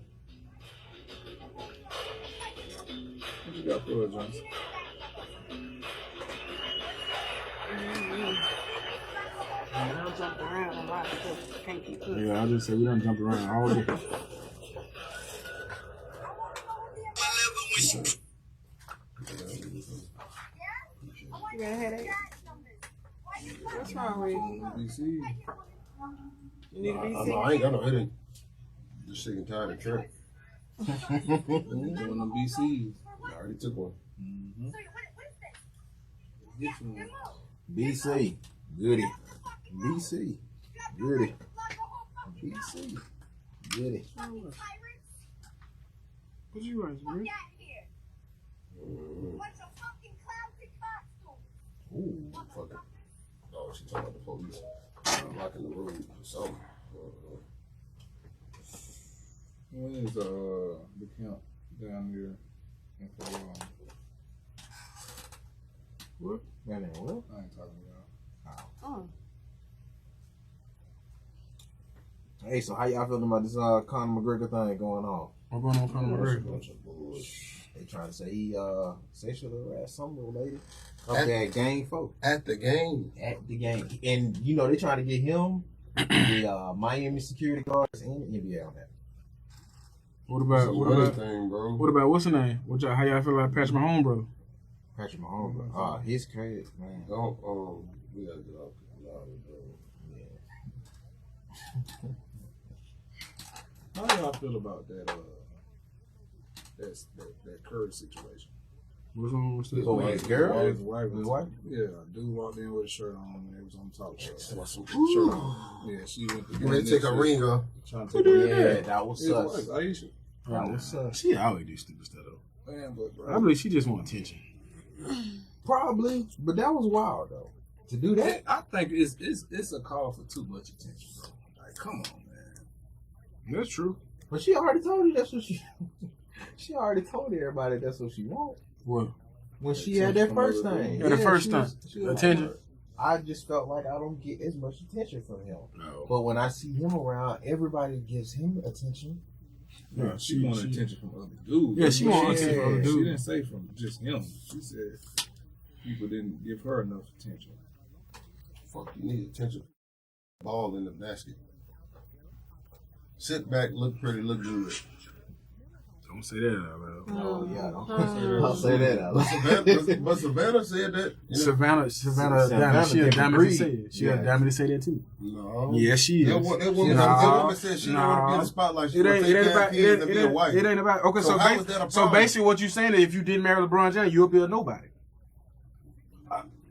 What you got for us, Johnson? Man, I'm jumping around a lot of stuff. Can't keep up. Yeah, I just said we done jumped around all day. You got a headache? What's wrong with you? BC. You need to be I sick? ain't got no headache. Just sick and tired of church. Doing them BCs. I already took one. Get you one. BC, goody. BC, goody. BC, goody. What you want, man? Ooh, fuck it. Oh, she talking about the police. Locking the room or something. When is the camp down here in Florida? What? That ain't what? I ain't talking about. Oh. Hey, so how y'all feeling about this Conor McGregor thing going on? What going on, Conor McGregor? Bunch of bullshit. They trying to say he sexually harassed some little lady up there at Game 4. At the game. At the game. And, you know, they trying to get him, the Miami security guards, and the NBA on that. What about thing, bro? what about what's the name? How y'all feel like Patrick Mahomes, brother? Patrick Mahomes. He's crazy, man. Don't, we gotta get off How y'all feel about that that Curry situation? What's on with this? Oh, his girl? His wife. His wife? Yeah, dude walked in with a shirt on and it was on top show. some shirt on. Yeah, she went to You ready to take a ring off? Trying to take a ring. Yeah, that was His sus. wife, Ayesha. That was sus. She always do stupid stuff though. Man, but bro, I believe she just want attention. Probably, but that was wild, though. To do that? I think it's a call for too much attention, bro. Like, come on, man. That's true. But she already told you that's what she... She already told everybody that's what she want. What? When she had that first thing. Yeah, the first she time. was Attention. like, I just felt like I don't get as much attention from him. No. But when I see him around, everybody gives him attention. Yeah, she wanted attention from other dudes. Yeah, she wanted attention from other She dudes. didn't say from just him. She said people didn't give her enough attention. Fuck, you need attention. Ball in the basket. Sit back, look pretty, look good. Don't say that out loud. Oh, yeah. Don't say that out loud. But Savannah said that. You know? Diamond, Savannah she a different diamond to breed. say it. She Yeah. a diamond to say that too. No. Yeah, she is. That woman said she didn't want to be in the spotlight. She It want ain't, to it take ain't care of about kids and be a wife. it ain't about okay. So how is that a So problem? basically, what you saying is if you didn't marry LeBron James, you'll be a nobody.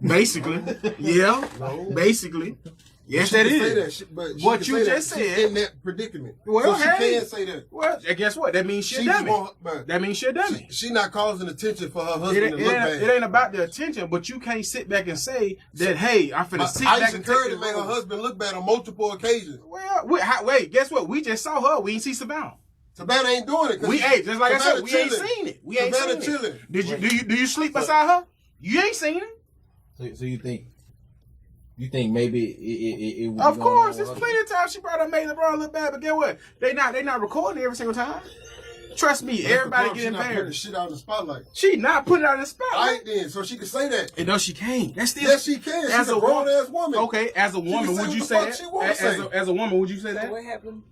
Basically, yeah. No. Basically, yes, She that can say is. that shit, but she What can you say that just she's said. in that predicament. Well, so she hey. can't say that. Well, guess what? That means she a She just dummy. want, but That means she a dummy. she not causing attention for her husband It to ain't, look bad. it ain't about the attention, but you can't sit back and say that, hey, I'm finna sit back Ayesha and take Curry this made her role. husband look bad on multiple occasions. Well, wait, guess what? We just saw her. We ain't see Savannah. Savannah ain't doing it. We ain't, just like I said, we ain't chilling. seen it. We ain't Savannah seen chilling. it. Do you sleep beside her? You ain't seen it. So you think maybe it would be Of going course, on there's with plenty of times she probably made LeBron look bad, but guess what? They not recording it every single time. Trust me, everybody get She not putting the embarrassed. shit out in the spotlight. She not putting it out in the spotlight. Right then, so she can say that. And no, she can't. That's still. Yes, she can. She's a grown ass woman. Okay, as a woman, would you say that? As a woman, would you say that? What happened?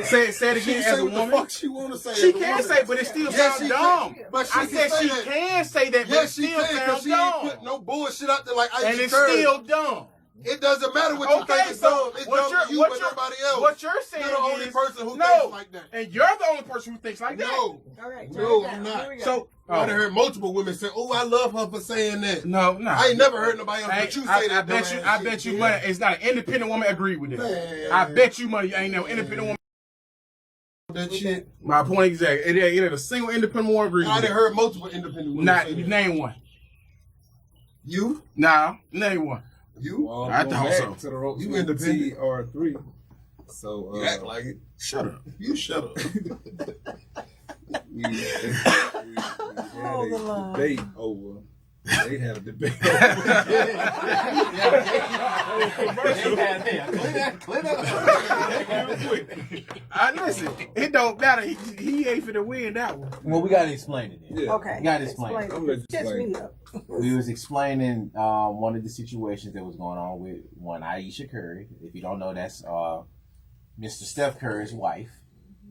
Say it again. She As say a what the woman, fuck she want to say. she can say, but it still sounds dumb. But I said she can say that, but it Yes, she still can, sounds because she ain't dumb. put no bullshit out there like Ayesha And it's Curry. still dumb. It doesn't matter what you think is dumb. It's dumb to you and everybody else. What you're saying You're the only is, person who no, thinks like that. and you're the only person who thinks like that. No. All right. No, I'm not. So I done heard multiple women say, "Oh, I love her for saying that." no. I ain't never heard nobody else but you say that. I bet you money. It's not an independent woman agreed with it. Man. I bet you money. Ain't no independent woman. That shit. My point exactly. It ain't a single independent woman agreed I with done it. heard multiple independent women Not say that. name one. You? Nah, name one. You? Well, I going thought back so. To the Ropes You with independent. TR3. So You act like it. Shut up. You shut up. we had a debate over. They had a debate. Listen, it don't matter. He ain't finna win that one. Well, we gotta explain it. Then. Yeah. Okay. You gotta explain. Explain. I'm gonna just Catch explain. me up. We was explaining one of the situations that was going on with one Ayesha Curry. If you don't know, that's Mr. Steph Curry's wife.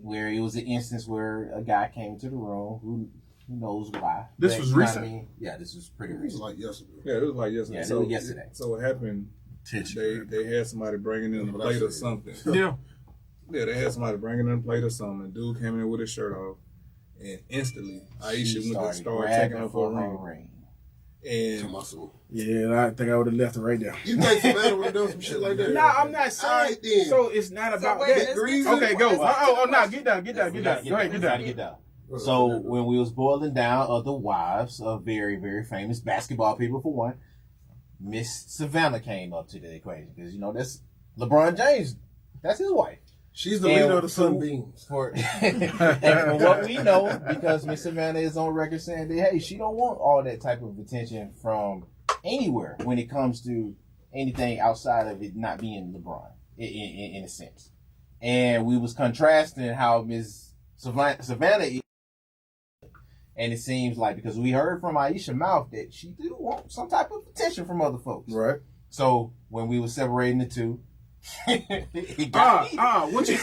Where it was an instance where a guy came to the room who knows why. This But, was you know what recent. I mean? Yeah, this was pretty It was recent. like yesterday. Yeah, it was like yesterday. Yeah, it so was yesterday. So what happened? Tension. They had somebody bringing in a plate or something. Yeah. Yeah, they had somebody bringing in a plate or something. And dude came in with his shirt off, and instantly Ayesha She started taking grabbing her for a her ring. ring. And Yeah, I think I would have left it right there. You think Savannah would have done some shit like that? No, I'm not saying. All right, then. So it's not about wait, that. let's Greasy? Okay, go. let's Oh, no, get down. Go ahead, get down. Get down. So when we was boiling down other wives of very, very famous basketball people, for one, Miss Savannah came up to the equation because that's LeBron James. That's his wife. She's the And leader of the so- Sunbeams. And from what we know, because Miss Savannah is on record saying that, hey, she don't want all that type of attention from anywhere when it comes to anything outside of it not being LeBron, in a sense. And we was contrasting how Miss Savannah is. And it seems like, because we heard from Ayesha's mouth that she do want some type of attention from other folks. Right. So when we were separating the two, it got heated. What you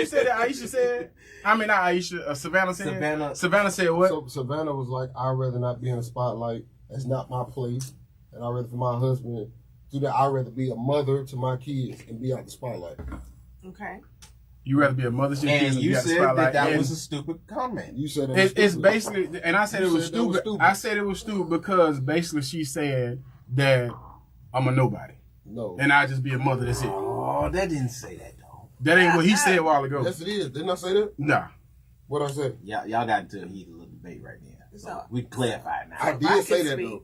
said that Ayesha said? I mean, not Ayesha, Savannah said? Savannah said what? So Savannah was like, I'd rather not be in the spotlight. That's not my place. And I'd rather for my husband do that. I'd rather be a mother to my kids and be out the spotlight. Okay. You rather be a mother to your kids And and you be at the said spotlight. that And was a stupid comment. You said it was it's stupid. basically, and I said You it was said that was stupid. stupid. I said it was stupid because basically she said that I'm a nobody. No. And I just be a mother, that's it. Oh, that didn't say that, though. That ain't what he said a while ago. Yes, it is. Didn't I say that? Nah. What I said? Y'all got into a heated little debate right there. So we clarified now. I I did can say that, speak. though.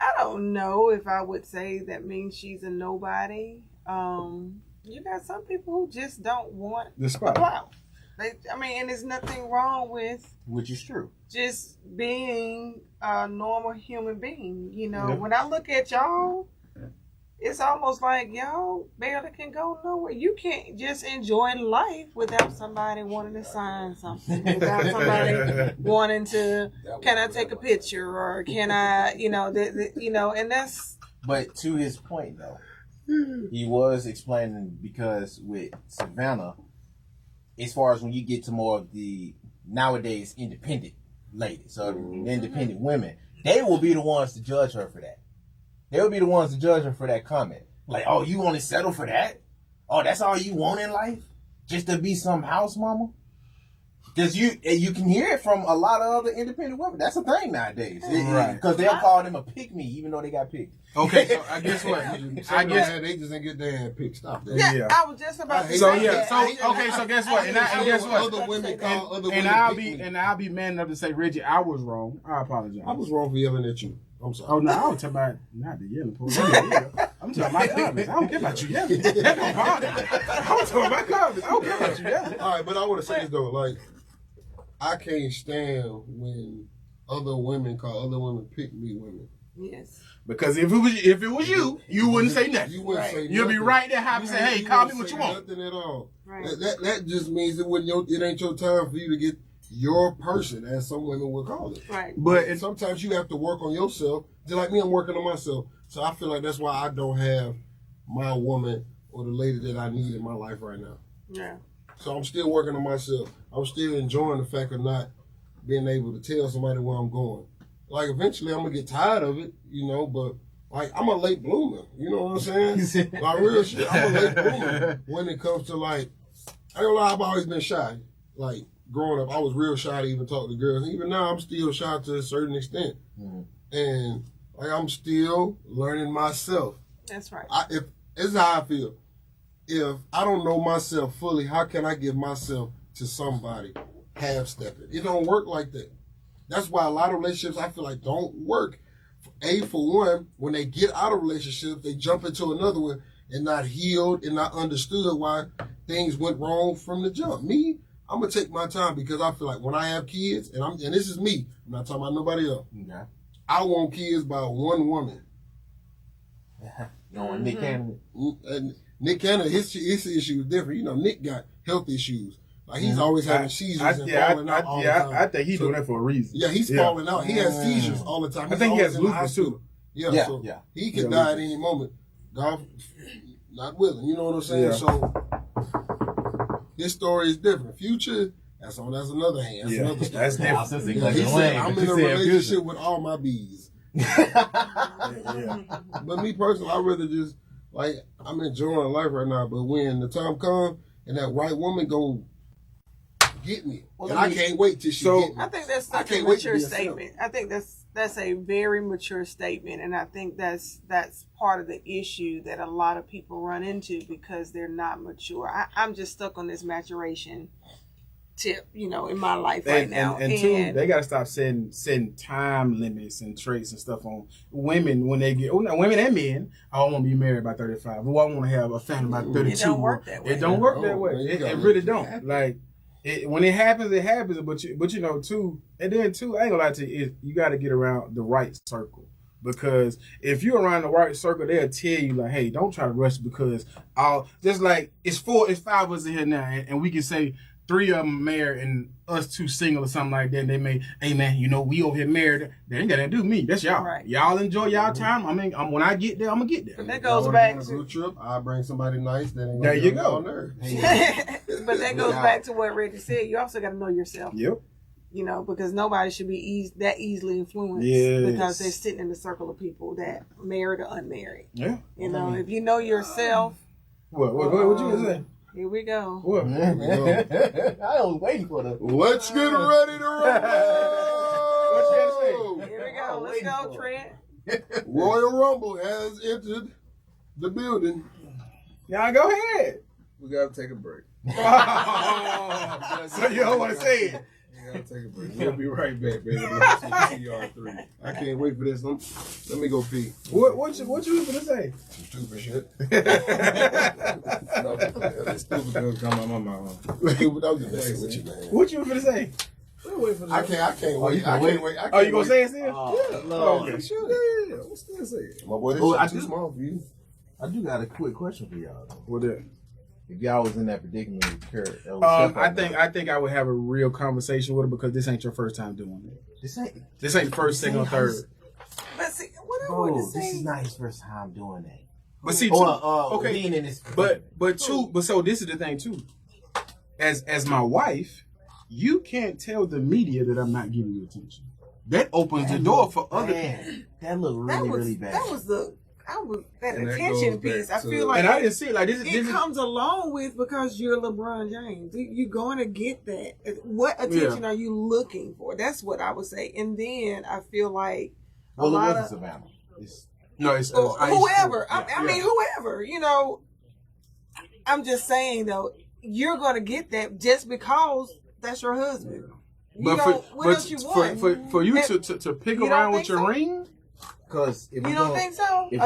I don't know if I would say that means she's a nobody. You got some people who just don't want The the spot. clout. And there's nothing wrong with Which is true. just being a normal human being. Yeah. When I look at y'all, it's almost like y'all barely can go nowhere. You can't just enjoy life without somebody wanting to sign something, without somebody wanting to, can I take a picture, or can I, and that's. But to his point, though, he was explaining because with Savannah, as far as when you get to more of the nowadays independent ladies or independent women, they will be the ones to judge her for that. They will be the ones to judge her for that comment. Like, oh, you want to settle for that? Oh, that's all you want in life? Just to be some house mama? Because you can hear it from a lot of other independent women. That's a thing nowadays. Right. Because they'll call them a pick-me even though they got picked. Okay, so I guess what? I guess. They just didn't get their pick. Stop that. Yeah, Yeah. I was just about to So say yeah, that. so guess what? And guess what? Other women call other And women I'll pick me. be man enough to say, Reggie, I was wrong. I apologize. I was wrong for yelling at you. I'm sorry. Oh no, I was talking about not the yelling part. I'm talking about my comments. I don't care about you yelling. That don't bother me. I'm talking about my comments. I don't care about you yelling. All right, but I want to say this though, like, I can't stand when other women call other women pick me women. Yes. Because if it was you, you wouldn't say nothing. You wouldn't say You'll be nothing. right there happy to say, hey, call me what you want. Nothing at all. Right. That just means it ain't your time for you to get your person, as some women would call it. Right. But Sometimes you have to work on yourself. Just like me, I'm working on myself. So I feel like that's why I don't have my woman or the lady that I need in my life right now. Yeah. So I'm still working on myself. I'm still enjoying the fact of not being able to tell somebody where I'm going. Like, eventually I'm going to get tired of it, you know, but, like, I'm a late bloomer. You know what I'm saying? Like, real shit. I'm a late bloomer when it comes to, like, I ain't gonna lie, I've always been shy. Like, growing up, I was real shy to even talk to girls. And even now, I'm still shy to a certain extent. Mm-hmm. And, like, I'm still learning myself. That's right. This is how I feel. If I don't know myself fully, how can I give myself to somebody half-stepping? It don't work like that. That's why a lot of relationships, I feel like, don't work. For one, when they get out of relationships, they jump into another one and not healed and not understood why things went wrong from the jump. Me, I'm going to take my time because I feel like when I have kids, and this is me, I'm not talking about nobody else. Okay. I want kids by one woman. You want Nick Cannon? Nick Cannon, his issue is different. You know, Nick got health issues. Like, he's always having seizures and falling out all the time. I think he's doing that for a reason. Yeah, he's falling out. He has seizures all the time. I think he has lupus too. Yeah, so he could die at any moment. God, not willing. You know what I'm saying? Yeah. So his story is different. Future, that's another hand. That's another story. That's different. Yeah, he said, I'm in a relationship with all my bees. But me personally, I'd rather just, like, I'm enjoying life right now, but when the time comes and that right woman gon' get me, and I can't wait till she get me. I think that's such a mature statement. I think that's a very mature statement, and I think that's part of the issue that a lot of people run into because they're not mature. I'm just stuck on this maturation tip, you know, in my life right now. And two, they gotta stop setting time limits and traits and stuff on women when they get women and men. I want to be married by 35. Well, I want to have a family by 32. It don't work that way. It don't work that way. It really don't. Like, when it happens, it happens. But you know, too, and then too, I ain't gonna lie to you, you got to get around the right circle. Because if you're around the right circle, they'll tell you like, hey, don't try to rush because just like it's 5 of us in here now, and we can say 3 of them married and us 2 single or something like that. And they may, hey man, you know, we over here married. They ain't got nothing to do with me. That's y'all. Right. Y'all enjoy y'all time. I mean, when I get there, I'm gonna get there. But that goes back to a trip. I'll bring somebody nice. That there you go. But that goes back to what Reggie said. You also got to know yourself. Yep. You know, because nobody should be that easily influenced because they're sitting in the circle of people that married or unmarried. Yeah. You know, if you know yourself. What you gonna say? Here we go. What? I was waiting for the. Let's get ready to roll. What you gotta say? Here we go. Let's go, Trent. Royal Rumble has entered the building. Y'all go ahead. We gotta take a break. So you don't want to say it. We gotta take a break. We'll be right back, baby. TR3. I can't wait for this. Let me go pee. What you gonna say? Some stupid shit. No, that stupid girls come out my mouth. Stupid. I was just messing with you, man. What you gonna say? I can't wait. I can't wait. Oh, you gonna say it still? Yeah. Oh, okay. Sure. Yeah. What's still say? My boy, this shit too small for you. I do got a quick question for y'all. What that? If y'all was in that predicament with Kurt, I think I would have a real conversation with her because this ain't your first time doing it. This ain't first, second, or third. But see, what I want to say, this is not his first time doing that. But see, being in this, but so this is the thing too. As my wife, you can't tell the media that I'm not giving you attention. That opens the door for other people. That looked really bad. That was that attention piece. I feel like, and I didn't see it like this. It comes along with because you're LeBron James. You're going to get that. What attention are you looking for? That's what I would say. And then I feel like it wasn't Savannah. It's whoever. I mean, whoever. You know, I'm just saying though, you're going to get that just because that's your husband. What else you want? For you to pick around with your ring. Because if you don't think so, if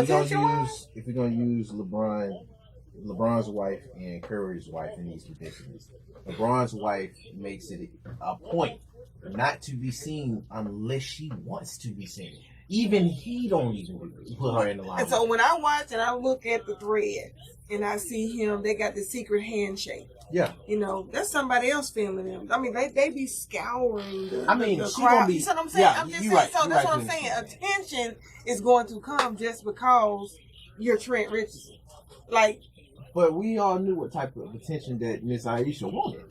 we're gonna use LeBron's wife and Curry's wife in these predictions, LeBron's wife makes it a point not to be seen unless she wants to be seen. Even he don't even put her in the line. And so when I watch and I look at the thread and I see him, they got the secret handshake. Yeah. You know, that's somebody else filming them. I mean, they be scouring the, the she crowd. gonna be. You see what I'm saying? Yeah, I'm just you saying. right. So you that's right, what I'm saying. Attention is going to come just because you're Trent Richardson. Like, but we all knew what type of attention that Miss Ayesha wanted.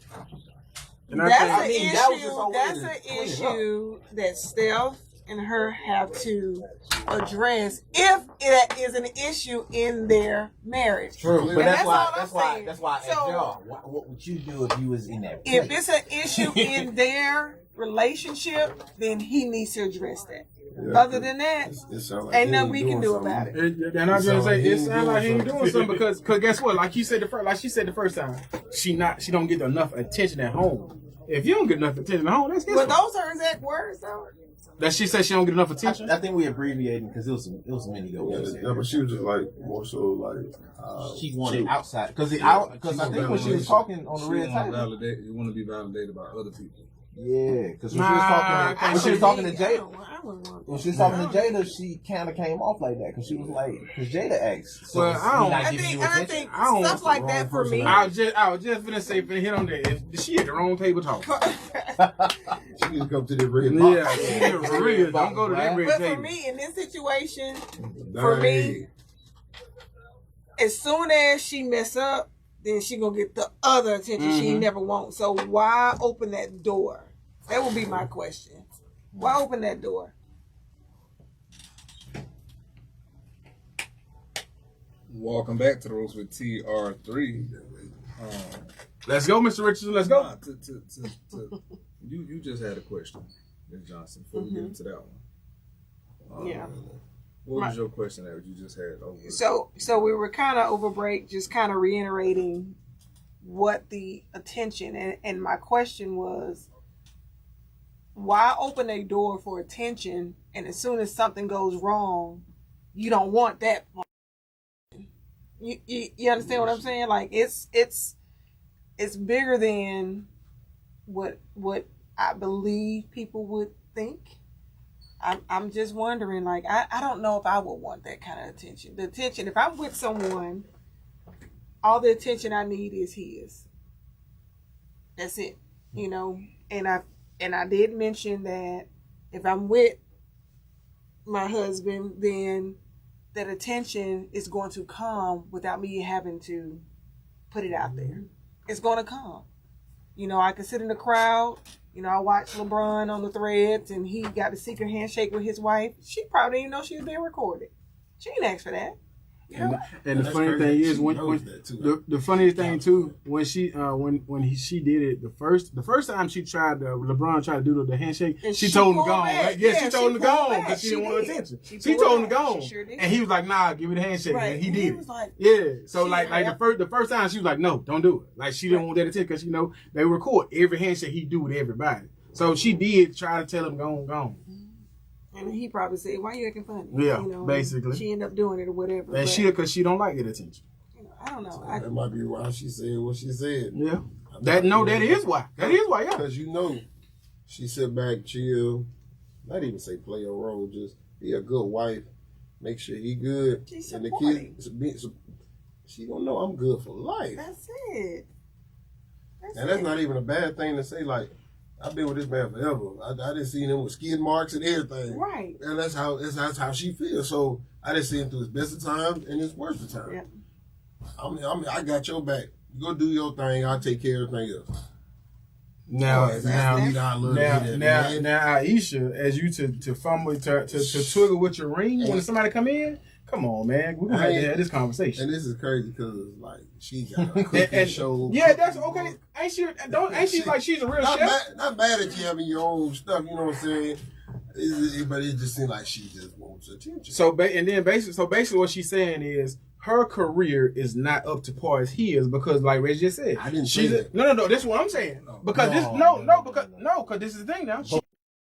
And that's an an issue that Steph and her have to address if it is an issue in their marriage. True, but And that's why I asked So, y'all, what would you do if you was in that place? if it's an issue in their relationship, then he needs to address that. Yeah, Other than that, like ain't nothing we can do about it. And I was gonna say it sounds like he ain't doing something because guess what? Like she said the first time, she don't get enough attention at home. If you don't get enough attention at home, that's his Well, fault. those are exact words, though. That she said she don't get enough attention. I think we abbreviating because it was some many go. Yeah, but she was just like more so like she wanted outside because I think when she was talking on the red table, you want to be validated by other people. Yeah, because when she was talking to Jada, when she was talking to Jada, she kind of came off like that because she was like, because Jada asked, so I think stuff like that for me. I was just finna hit on that. She at the wrong table talking. She need to come to the red box. Yeah, for real. Don't go to that red table. But for me, in this situation, for me, as soon as she mess up, then she gonna get the other attention she never wants. So why open that door? That would be my question. Why open that door? Welcome back to the Ropes with TR3. Let's go, Mr. Richardson. Let's go. You just had a question, Ms. Johnson, before we get into that one. Yeah. What was your question that you just had over? So we were kind of over break, just kind of reiterating what the attention and my question was, why open a door for attention and as soon as something goes wrong, you don't want that. You understand what I'm saying? Like it's bigger than what I believe people would think. I'm just wondering, like, I don't know if I would want that kind of attention. The attention, if I'm with someone, all the attention I need is his. That's it. You know, and I did mention that if I'm with my husband, then that attention is going to come without me having to put it out there. It's going to come. You know, I can sit in the crowd. You know, I watched LeBron on the threads, and he got a secret handshake with his wife. She probably didn't know she was being recorded. She didn't ask for that. And the funny thing is, the funniest thing too, when she she did it the first time she tried LeBron tried to do the handshake, she told him to go on. Right? Yeah, she told him to go on because she didn't want attention. She told him to go on, and he was like, "Nah, give me the handshake." Right. And he did. Was like, yeah. So like the first time she was like, "No, don't do it." Like she didn't want that attention because they record every handshake he do with everybody. So she did try to tell him go on. And he probably said, "Why are you acting funny?" Yeah, basically. She ended up doing it or whatever. And because she don't like that attention. I don't know. So that might be why she said what she said. Yeah. That is why. That is why, yeah. Because she sit back, chill, not even say play a role, just be a good wife, make sure he good. She's and the supporting. kids, she gonna know I'm good for life. That's it. That's not even a bad thing to say, like, I've been with this man forever. I didn't see him with skid marks and everything. Right. And that's how she feels. So I didn't see him through his best of times and his worst of times. Yeah. I got your back. You go do your thing. I'll take care of everything else. Now, Ayesha, as you to fumble to twiggle with your ring when somebody come in. Come on, man. We're gonna have to have this conversation. And this is crazy because like she got a cooking show. Yeah, that's okay. Ain't she like she's a real chef? Not bad at you having your own stuff. You know what I'm saying? But it just seems like she just wants attention. So basically, what she's saying is her career is not up to par as his because, like Reggie just said, I didn't say that. No. This is what I'm saying because because this is the thing now.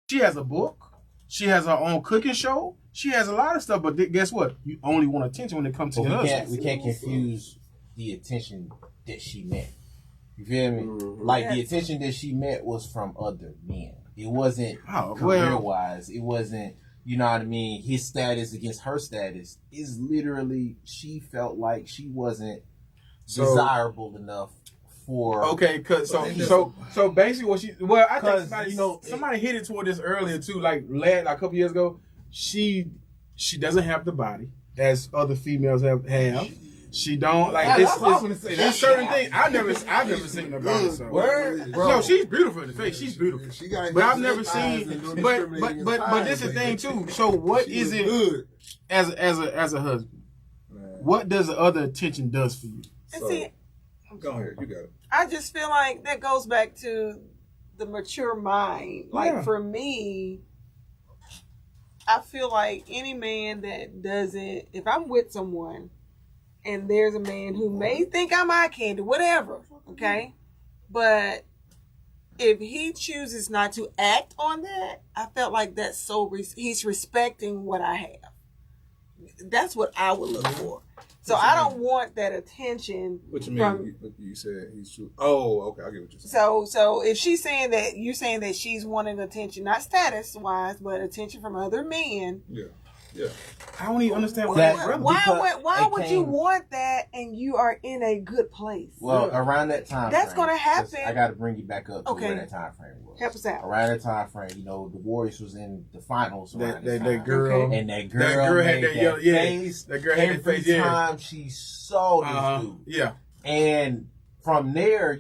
She has a book. She has her own cooking show. She has a lot of stuff, but guess what? You only want attention when it comes to your husband. We can't confuse the attention that she met. You feel me? Like the attention that she met was from other men. It wasn't career-wise. It wasn't you know what I mean, his status against her status is literally she felt like she wasn't desirable enough for. Okay, cause so basically what she I think somebody hit it toward this earlier too, like a couple years ago. She doesn't have the body as other females have. She don't like this. There's certain things I've never seen her body. So. No, she's beautiful in the face. She's beautiful. But I've never seen. But this is the thing too. So what is it as a husband? What does the other attention does for you? And see, go ahead, you got it. I just feel like that goes back to the mature mind. Like for me, I feel like any man that doesn't, if I'm with someone and there's a man who may think I'm eye candy, whatever, okay? But if he chooses not to act on that, I felt like that's he's respecting what I have. That's what I would look for. So I don't want that attention. What you mean? You said he's true. Oh, okay, I get what you're saying. So if she's saying that, you're saying that she's wanting attention, not status wise, but attention from other men. Yeah. I don't even understand why would you want that and you are in a good place? Well, around that time that's going to happen. I got to bring you back up to where that time frame was. Help us out. Around that time frame, the Warriors was in the finals. That girl. And that girl had that face. That girl had that face. Every time she saw this dude. Yeah. And from there,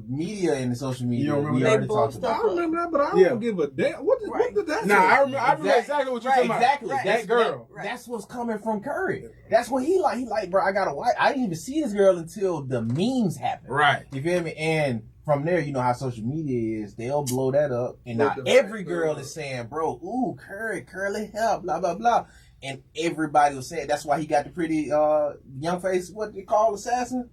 media and the social media, we already talked about. I remember that, but I don't give a damn. What did that say? I remember exactly what you're talking about. Exactly. That girl. That's what's coming from Curry. That's what he like. He like, bro, I got a wife. I didn't even see this girl until the memes happened. Right. You feel me? And from there, you know how social media is. They'll blow that up. And now every girl is saying, bro, ooh, curly hair, blah, blah, blah. And everybody was saying, that's why he got the pretty young face, what they call assassin?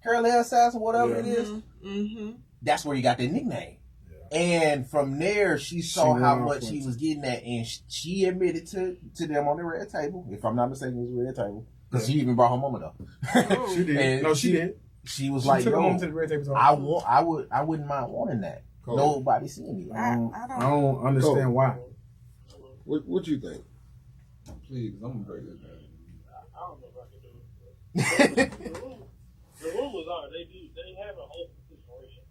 Curly hair assassin, whatever it is. Mm-hmm. That's where he got that nickname. Yeah. And from there, she saw how much he was getting at, and she admitted to them on the red table. If I'm not mistaken, it was a red table. Because she even brought her mama though. She did. No, she did. She was like, "Yo, I wouldn't mind wanting that. Cool. Nobody seeing me. I don't understand why. What you think? Please, I'm gonna break this down. I don't know if I can do it. The rumors are they have an open situation,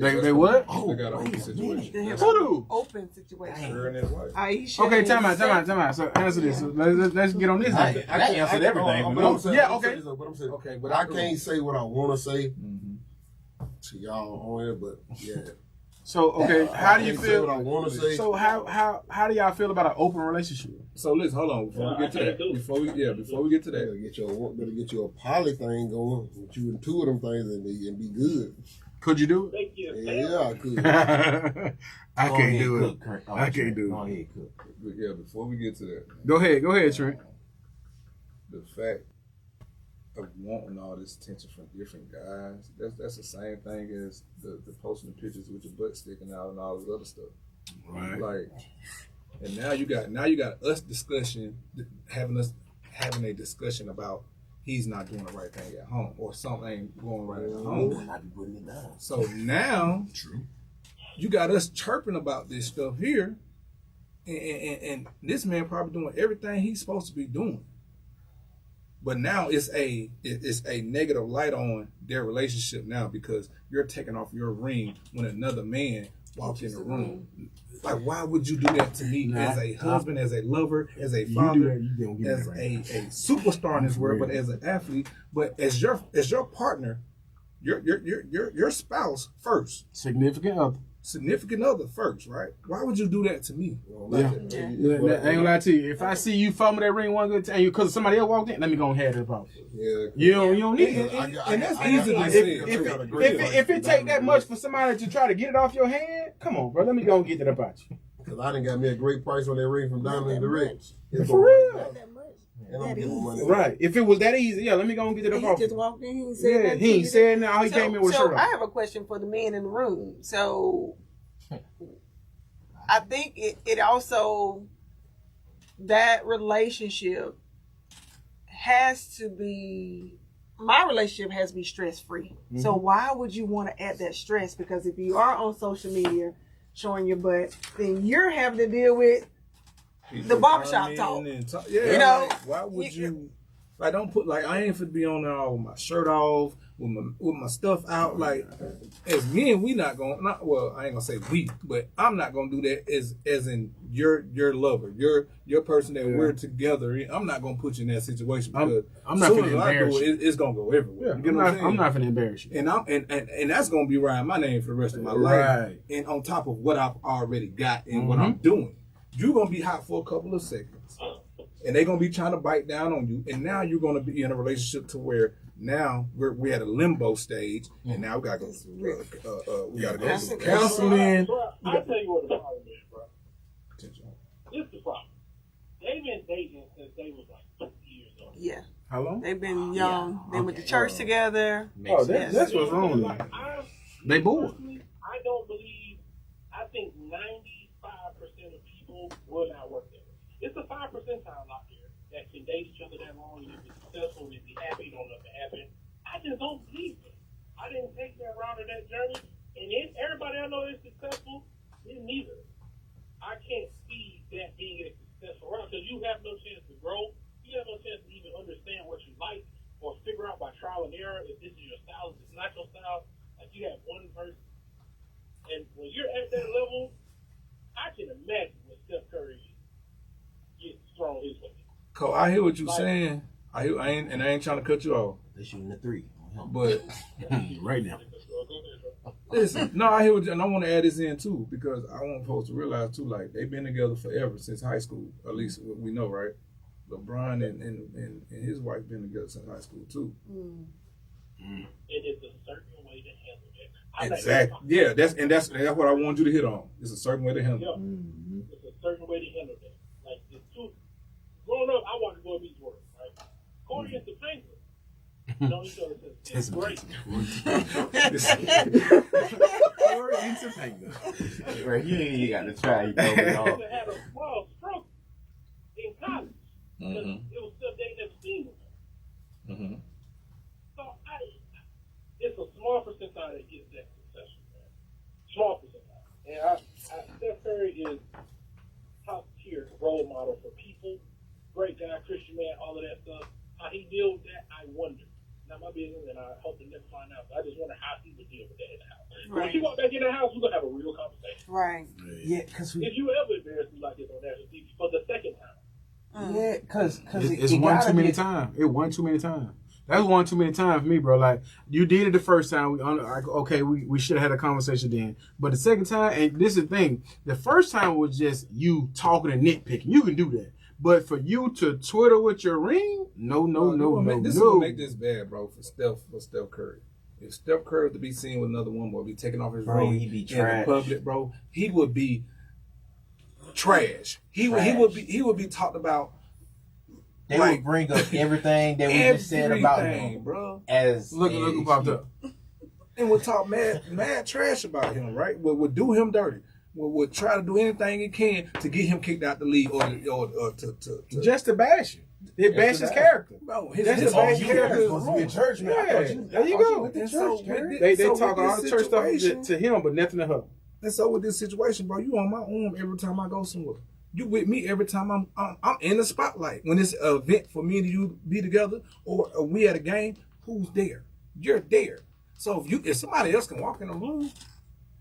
bro. They what? Oh, they got an open situation. They have an open situation. Her and his wife. Ayesha. Okay, time out. So answer this. So let's get on this. I can't answer everything. But I'm saying, okay. But I can't say what I want to say to y'all on here. But yeah. So okay, how do you feel? What I want to say. So how do y'all feel about an open relationship? So listen, hold on. Before we get to that, before we get to that, better get you a poly thing going with you and two of them things and be good. Could you do it? Yeah, I could. I can't do it. I can't do it. Go ahead, cook. Yeah, before we get to that, go ahead, Trent. The fact of wanting all this attention from different guys, that's the same thing as the posting the pictures with your butt sticking out and all this other stuff. Right. Like, and now you got us having a discussion about he's not doing the right thing at home or something ain't going right at home. I be putting it down. So now, you got us chirping about this stuff here, and this man probably doing everything he's supposed to be doing. But now it's a negative light on their relationship now because you're taking off your ring when another man walks in the room. Like, why would you do that to me as a husband, as a lover, as a father, as a superstar in this world, but as an athlete, but as your partner, your spouse first, significant other first, right? Why would you do that to me? I ain't gonna lie to you. If I see you fumble that ring one good time, because somebody else walked in, let me go ahead and have that problem. Yeah, you don't need it. And that's easy to say. If it take that much for somebody to try to get it off your hand, come on, bro. Let me go and get that about you. Because I done got me a great price on that ring from Diamond Direct. For real. And I'm getting money. Right. If it was that easy, let me go and get it up off. He just walked in. He ain't said now. He came in with a shirt on. I have a question for the men in the room. So I think it also, that relationship has to be, my relationship has to be stress free. Mm-hmm. So why would you want to add that stress? Because if you are on social media showing your butt, then you're having to deal with the barbershop talk. Yeah, You know, like, why would you? Like, don't put like I ain't finna be on there all with my shirt off, with my stuff out. Like, as men, we not gonna well, I ain't gonna say we, but I'm not gonna do that as in your lover, your person that we're together. I'm not gonna put you in that situation because I'm not gonna embarrass you. It's gonna go everywhere. Yeah, You know what I'm saying? I'm not gonna embarrass you. And that's gonna be riding my name for the rest of my life. And on top of what I've already got and what I'm doing, you're gonna be hot for a couple of seconds. And they're gonna be trying to bite down on you, and now you're gonna be in a relationship to where now we're at a limbo stage, and now we gotta go. We gotta go through counseling. I'll tell you what the problem is, bro. This is the problem. They've been dating since they was like 2 years old. Yeah. How long? They've been young. They went to church together. That's what's wrong with them. They bored. I don't believe. I think 95% of people will not work there. It's a 5% percentile out there that can date each other that long and be successful and be happy, don't nothing happen. I just don't believe it. I didn't take that route of that journey, and everybody I know is successful, me neither. I can't see that being a successful route because you have no chance to grow. You have no chance to even understand what you like or figure out by trial and error if this is your style, if it's not your style. Like you have one person, and when you're at that level, I can imagine what Steph Curry gets thrown his way. Cole, I hear what you're saying. I ain't trying to cut you off. They shooting a 3. But right now. Listen, no, I hear what you, and I want to add this in too because I want folks to realize too, like they've been together forever since high school. At least we know, right? LeBron and his wife been together since high school too. And it's a certain way to handle it. Exactly. Yeah, that's what I want you to hit on. It's a certain way to handle it. It's a certain way to handle that. Like the two. Growing up, I wanted to go to Beach World, right? Going against the Penguins. Know each other since 6th grade. Corey and Topanga. Right, you got to try. You had a small stroke in college. It was still dating at the senior. So it's a small percentile that gets that successful, man. Small percentile. And Steph Curry is top tier role model for people. Great guy, Christian man, all of that stuff. How he deals with that, I wonder. Not my business, and I hope to never find out. But I just wonder how he would deal with that in the house. Right. When you walk back in the house, we're gonna have a real conversation. Right. Yeah, because if you ever embarrass me like this on national TV for the second time. Yeah, because it's one too many times. It one too many times. That's one too many times for me, bro. Like you did it the first time. We should have had a conversation then. But the second time, and this is the thing, the first time was just you talking and nitpicking. You can do that. But for you to Twitter with your ring, no. This is gonna make this bad, bro, for Steph Curry. If Steph Curry to be seen with another woman or be taking off his ring he'd be in trash. the public, bro, he would be trash. He would be talked about. They would bring up everything that we just said about him, bro. As look who popped up, and would talk mad trash about him, right? Would do him dirty. Would try to do anything it can to get him kicked out the league or to just to bash him. It bashed his character. Bro, his character is supposed to be a church man. Yeah, there you go. They talk all the church stuff to him, but nothing to her. And so with this situation, bro, you on my arm every time I go somewhere. You with me every time I'm in the spotlight. When it's an event for me and you be together, or we at a game, who's there? You're there. So if somebody else can walk in the room.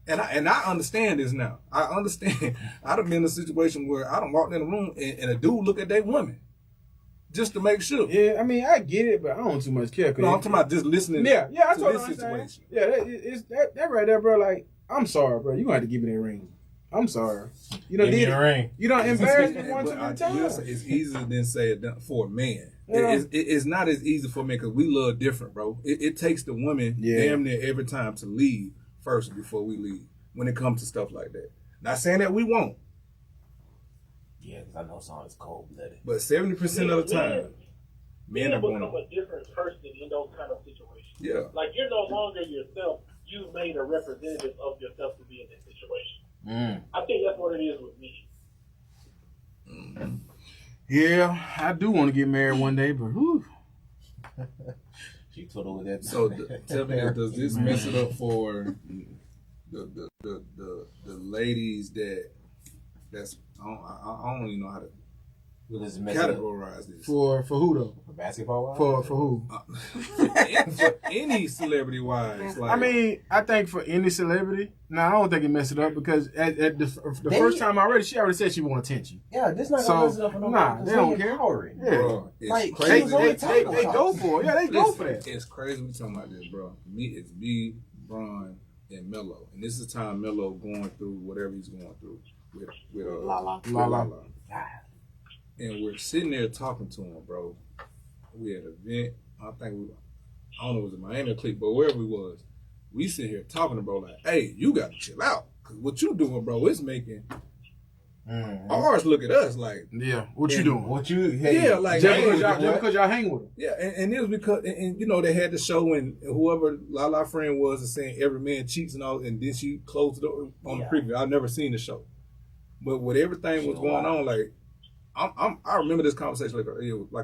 And I understand this now. I understand. I'd have been in a situation where I done walked in the room and a dude look at their woman just to make sure. Yeah, I mean, I get it, but I don't too much care. No, I'm talking about just listening I to totally this situation. Yeah, that right there, bro. Like, I'm sorry, bro. You gonna have to give me that ring. I'm sorry. You don't need a ring. You don't embarrass me one too many times. It's easier than say it for a man. Yeah. It's not as easy for men because we love different, bro. It takes the woman damn near every time to leave first before we leave when it comes to stuff like that. Not saying that we won't. Yeah, because I know some is cold-blooded. But 70% of the time, men are going to become a different person in those kind of situations. Yeah. Like you're no longer yourself. You made a representative of yourself to be in this situation. I think that's what it is with me. Yeah, I do want to get married one day, but whew. She told with that. So tell me, does this mess it up for the ladies that that's I don't even know how to categorize categorize this. For who though? For basketball? For who? For any celebrity wise, like I mean, I think for any celebrity, I don't think it messed it up because at the first time she already said she want attention. Yeah, this not gonna mess it up for nobody. They don't care. Yeah. Bro, it's Like, crazy. They go for it. Yeah, they go for that. It's crazy we talking about this, bro. It's me, Bron, and Melo, and this is the time Melo going through whatever he's going through with Lala. And we're sitting there talking to him, bro. We had an event. I don't know if it was in Miami or Cleveland, but wherever we was, we sit here talking to bro like, hey, you got to chill out. Because what you doing, bro, is making ours look at us like. Yeah, what you doing? What you, yeah, like. Just because y'all hang with them. Yeah, and it was because, and you know, they had the show and whoever Lala friend was and saying every man cheats and all, and then she closed the door on the preview. I've never seen the show. But with everything was going on, like, I remember this conversation like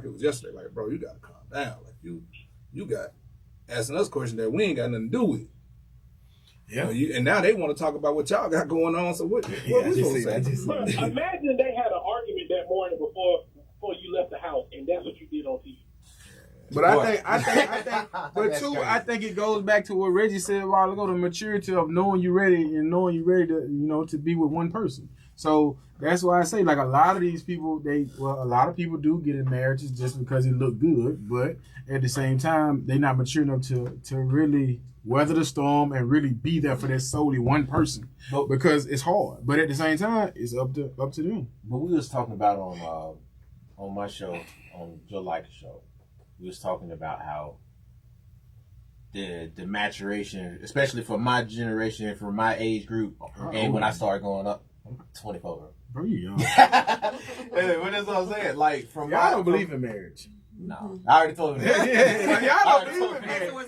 it was yesterday. Like, bro, you gotta calm down. Like you got asking us questions that we ain't got nothing to do with. Yeah. And now they want to talk about what y'all got going on. So what we supposed to say? Bro, imagine they had an argument that morning before you left the house, and that's what you did on TV. But I think, but too, I think it goes back to what Reggie said a while ago: the maturity of knowing you're ready and knowing you're ready to, to be with one person. So that's why I say, like, a lot of these people, a lot of people do get in marriages just because it look good, but at the same time, they're not mature enough to really weather the storm and really be there for that solely one person, because it's hard. But at the same time, it's up to them. But we was talking about on my show, on Joe Liker show, we was talking about how the maturation, especially for my generation and for my age group, and when I started going up, I'm 24. Bro, you young. What is what I'm saying? Like, I don't believe in marriage. No, I already told him that. Y'all don't believe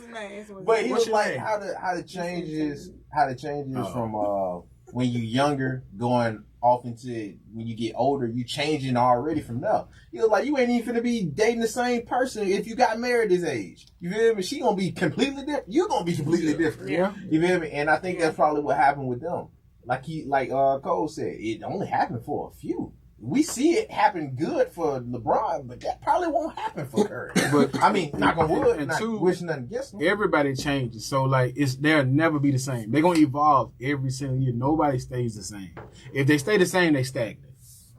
in marriage. But he was like, how the changes from when you younger going off into when you get older, you changing already from now. He was like, you ain't even finna be dating the same person if you got married this age. You feel me? She gonna be completely different. You gonna be completely different. Yeah. You feel me? And I think that's probably what happened with them. Like Cole said, it only happened for a few. We see it happen good for LeBron, but that probably won't happen for Curry. But I mean, knock on wood, and not wishing nothing against them. Everybody changes, so like they'll never be the same. They're gonna evolve every single year. Nobody stays the same. If they stay the same, they stagnate.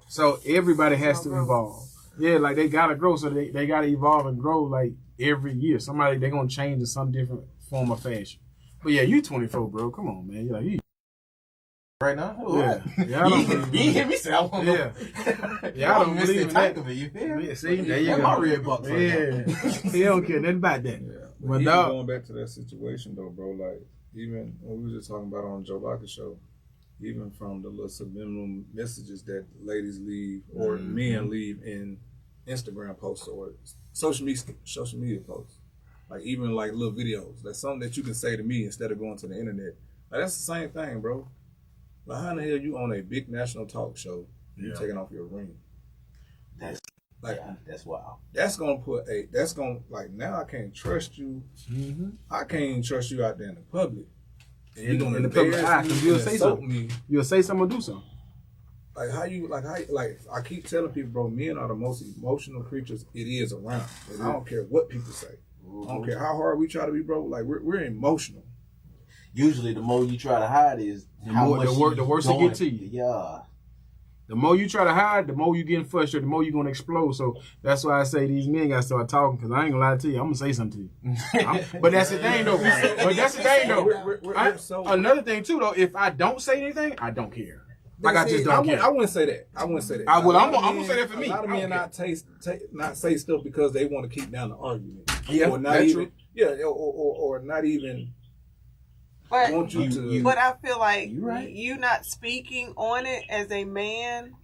So everybody has to evolve. Yeah, like they gotta grow, so they gotta evolve and grow like every year. They're gonna change in some different form or fashion. But yeah, you 24, bro. Come on, man. You're like right now? Yeah, you hear me say I want I don't believe in that. You feel me? Yeah, see, there you go. My red bucks. Yeah, he don't care nothing about that. Yeah. But even dog, going back to that situation though, bro, like even when we were just talking about on Joe Liker show, even from the little subliminal messages that ladies leave or men leave in Instagram posts or social media posts, like even like little videos, that's something that you can say to me instead of going to the internet. Like that's the same thing, bro. Like how in the hell you on a big national talk show and you taking off your ring? That's wild. That's gonna like now I can't trust you. Mm-hmm. I can't even trust you out there in the public. And you're gonna in the public eye, you'll say something. Me. You'll say something or do something. Like how I keep telling people, bro, men are the most emotional creatures it is around. And I don't care what people say. I don't care how hard we try to be, bro. Like we're emotional. Usually, the more you try to hide is the worse it get to you. Yeah. The more you try to hide, the more you getting frustrated, the more you're going to explode. So that's why I say these men got to start talking, because I ain't going to lie to you. I'm going to say something to you. But that's the thing, though. Another thing, too, though, if I don't say anything, I don't care. Like, I just don't care. I wouldn't say that. I'm going to say that for me. A lot of men not say stuff because they want to keep down the argument. Yeah, or not even. Yeah, or not even. But I feel like you not speaking on it as a man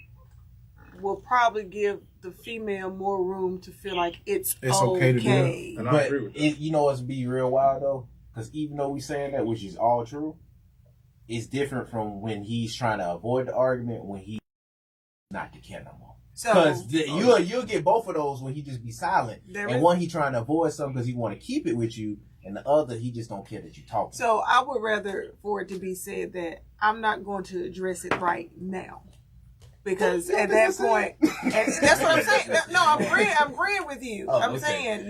will probably give the female more room to feel like it's okay to do it. And I agree with that. You know what's be real wild though? Because even though we saying that, which is all true, it's different from when he's trying to avoid the argument when he's not the cat no more. Because you'll get both of those when he just be silent. And one he trying to avoid something because he want to keep it with you. And the other, he just don't care that you talk. So I would rather for it to be said that I'm not going to address it right now. Because at that point, and that's what I'm saying. No, I'm agreeing with you. I'm saying,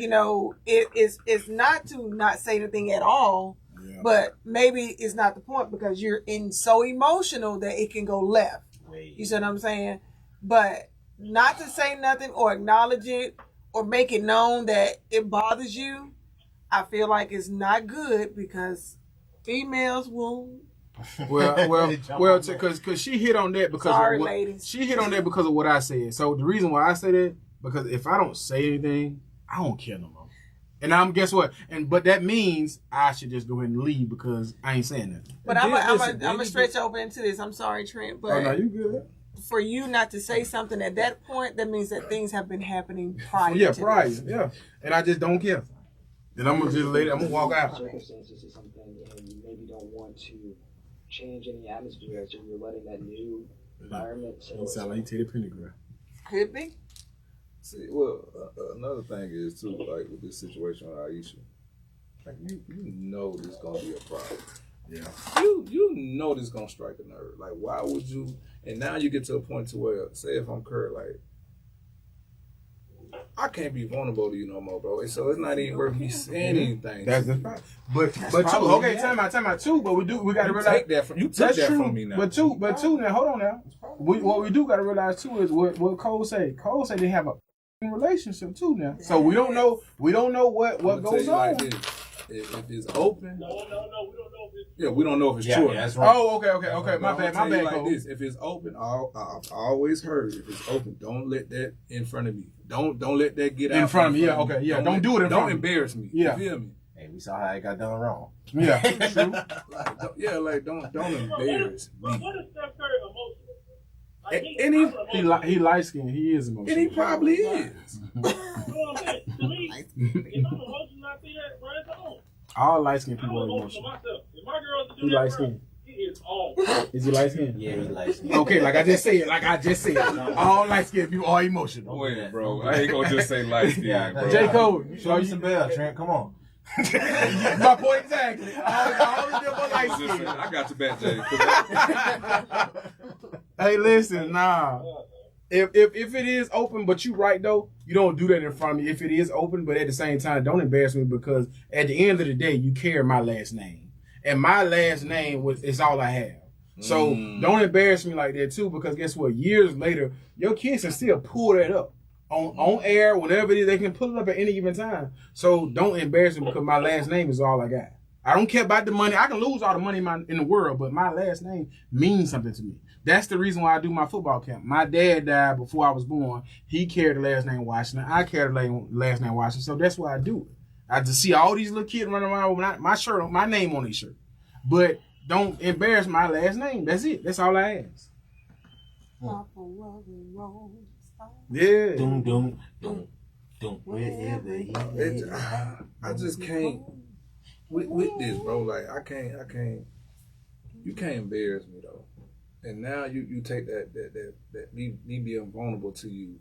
it's not to not say anything at all, but maybe it's not the point because you're so emotional that it can go left. You see what I'm saying? But not to say nothing or acknowledge it or make it known that it bothers you, I feel like it's not good because females will. Because she hit on that because she hit on that because of what I said. So the reason why I say that because if I don't say anything, I don't care no more. And guess what? But that means I should just go ahead and leave because I ain't saying nothing. But I'm gonna stretch over into this. I'm sorry, Trent, but no, you good. For you not to say something at that point, that means that things have been happening prior. Yeah. And I just don't care. And I'm gonna just I'm gonna walk out. Circumstances is something, and you maybe don't want to change any atmosphere, so you're letting that new environment. You sound like you take a pennygram. Could be. See, well, another thing is too, like with this situation with Ayesha, like you know this gonna be a problem. Yeah. You know this gonna strike a nerve. Like, why would you? And now you get to a point to where, say, if I'm Kurt, like, I can't be vulnerable to you no more, bro. So it's not even worth me saying anything. That's the fact. But two, okay, time out two. But we gotta realize take that from you. Took that from me now. But two. Now hold on now. What we do gotta realize too is what Cole say. Cole say they have a relationship too now. So we don't know what goes on. Like this. If it's open, no, we don't know if it's. Yeah, we don't know if it's true. Yeah, that's right. Oh, okay. My bad. Like this, if it's open, I've always heard if it's open, don't let that in front of me. Don't let that get out in front of me. Yeah, okay, yeah. Don't do it in front of me. Don't embarrass me. Yeah, you feel me? Hey, we saw how it got done wrong. Yeah, true. Don't embarrass me. What is Steph Curry emotional? And he light skinned. He is emotional. And he probably is. You know what I'm saying? To me, if I'm emotional, I see that, bro, it's on. All light skinned people are emotional. emotional. If my girl to do He that, light skinned. He is on. Is he light skinned? Yeah, he light skinned. Okay, like I just said. All light skinned people are emotional. Wait, bro. I ain't gonna just say light skinned. Yeah, J. Cole, show you some bell, Trent. Come on. My point exactly. All of them are light skinned. I got your back, Jay. Hey, listen, nah. If it is open, but you right though, you don't do that in front of me. If it is open, but at the same time, don't embarrass me because at the end of the day, you carry my last name, and my last name is all I have. So don't embarrass me like that too, because guess what? Years later, your kids can still pull that up on air, whatever it is, they can pull it up at any given time. So don't embarrass me because my last name is all I got. I don't care about the money. I can lose all the money in the world, but my last name means something to me. That's the reason why I do my football camp. My dad died before I was born. He carried the last name Washington. I carried the last name Washington. So that's why I do it. I just see all these little kids running around with my name on their shirt. But don't embarrass my last name. That's it. That's all I ask. Yeah. Doom. I just can't with this, bro. Like I can't. You can't embarrass me though. And now you take that me being vulnerable to you,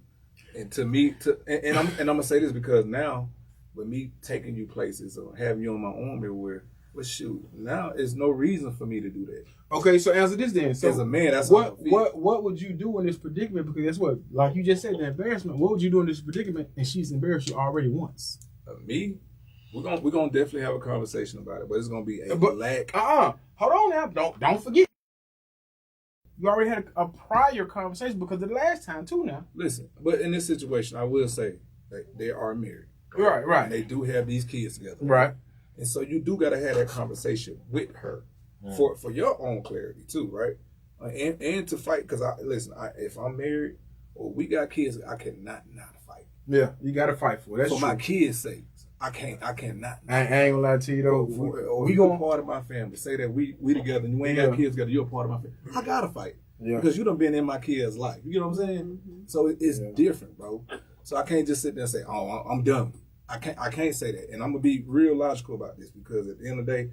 and to me and I'm gonna say this because now with me taking you places or having you on my arm everywhere, well shoot, now there's no reason for me to do that. Okay, so answer this then. So as a man, that's what would you do in this predicament? Because that's what, like you just said, the embarrassment. What would you do in this predicament? And she's embarrassed you already once. Me? We're gonna definitely have a conversation about it, but it's gonna be a lack. Hold on now. Don't forget. You already had a prior conversation because of the last time too. Now listen, but in this situation, I will say that they are married. Right. And they do have these kids together. Right. And so you do gotta have that conversation with her for your own clarity too, right? And to fight because if I'm married or we got kids, I cannot not fight. Yeah, you gotta fight for it. That's for true. my kids' sake. I cannot. I ain't gonna lie to you though. We gonna part of my family. Say that we together and you ain't got kids together. You're a part of my family. I gotta fight because you done been in my kids' life. You know what I'm saying? Mm-hmm. So it's different, bro. So I can't just sit there and say, "Oh, I'm done." I can't say that, and I'm gonna be real logical about this because at the end of the day,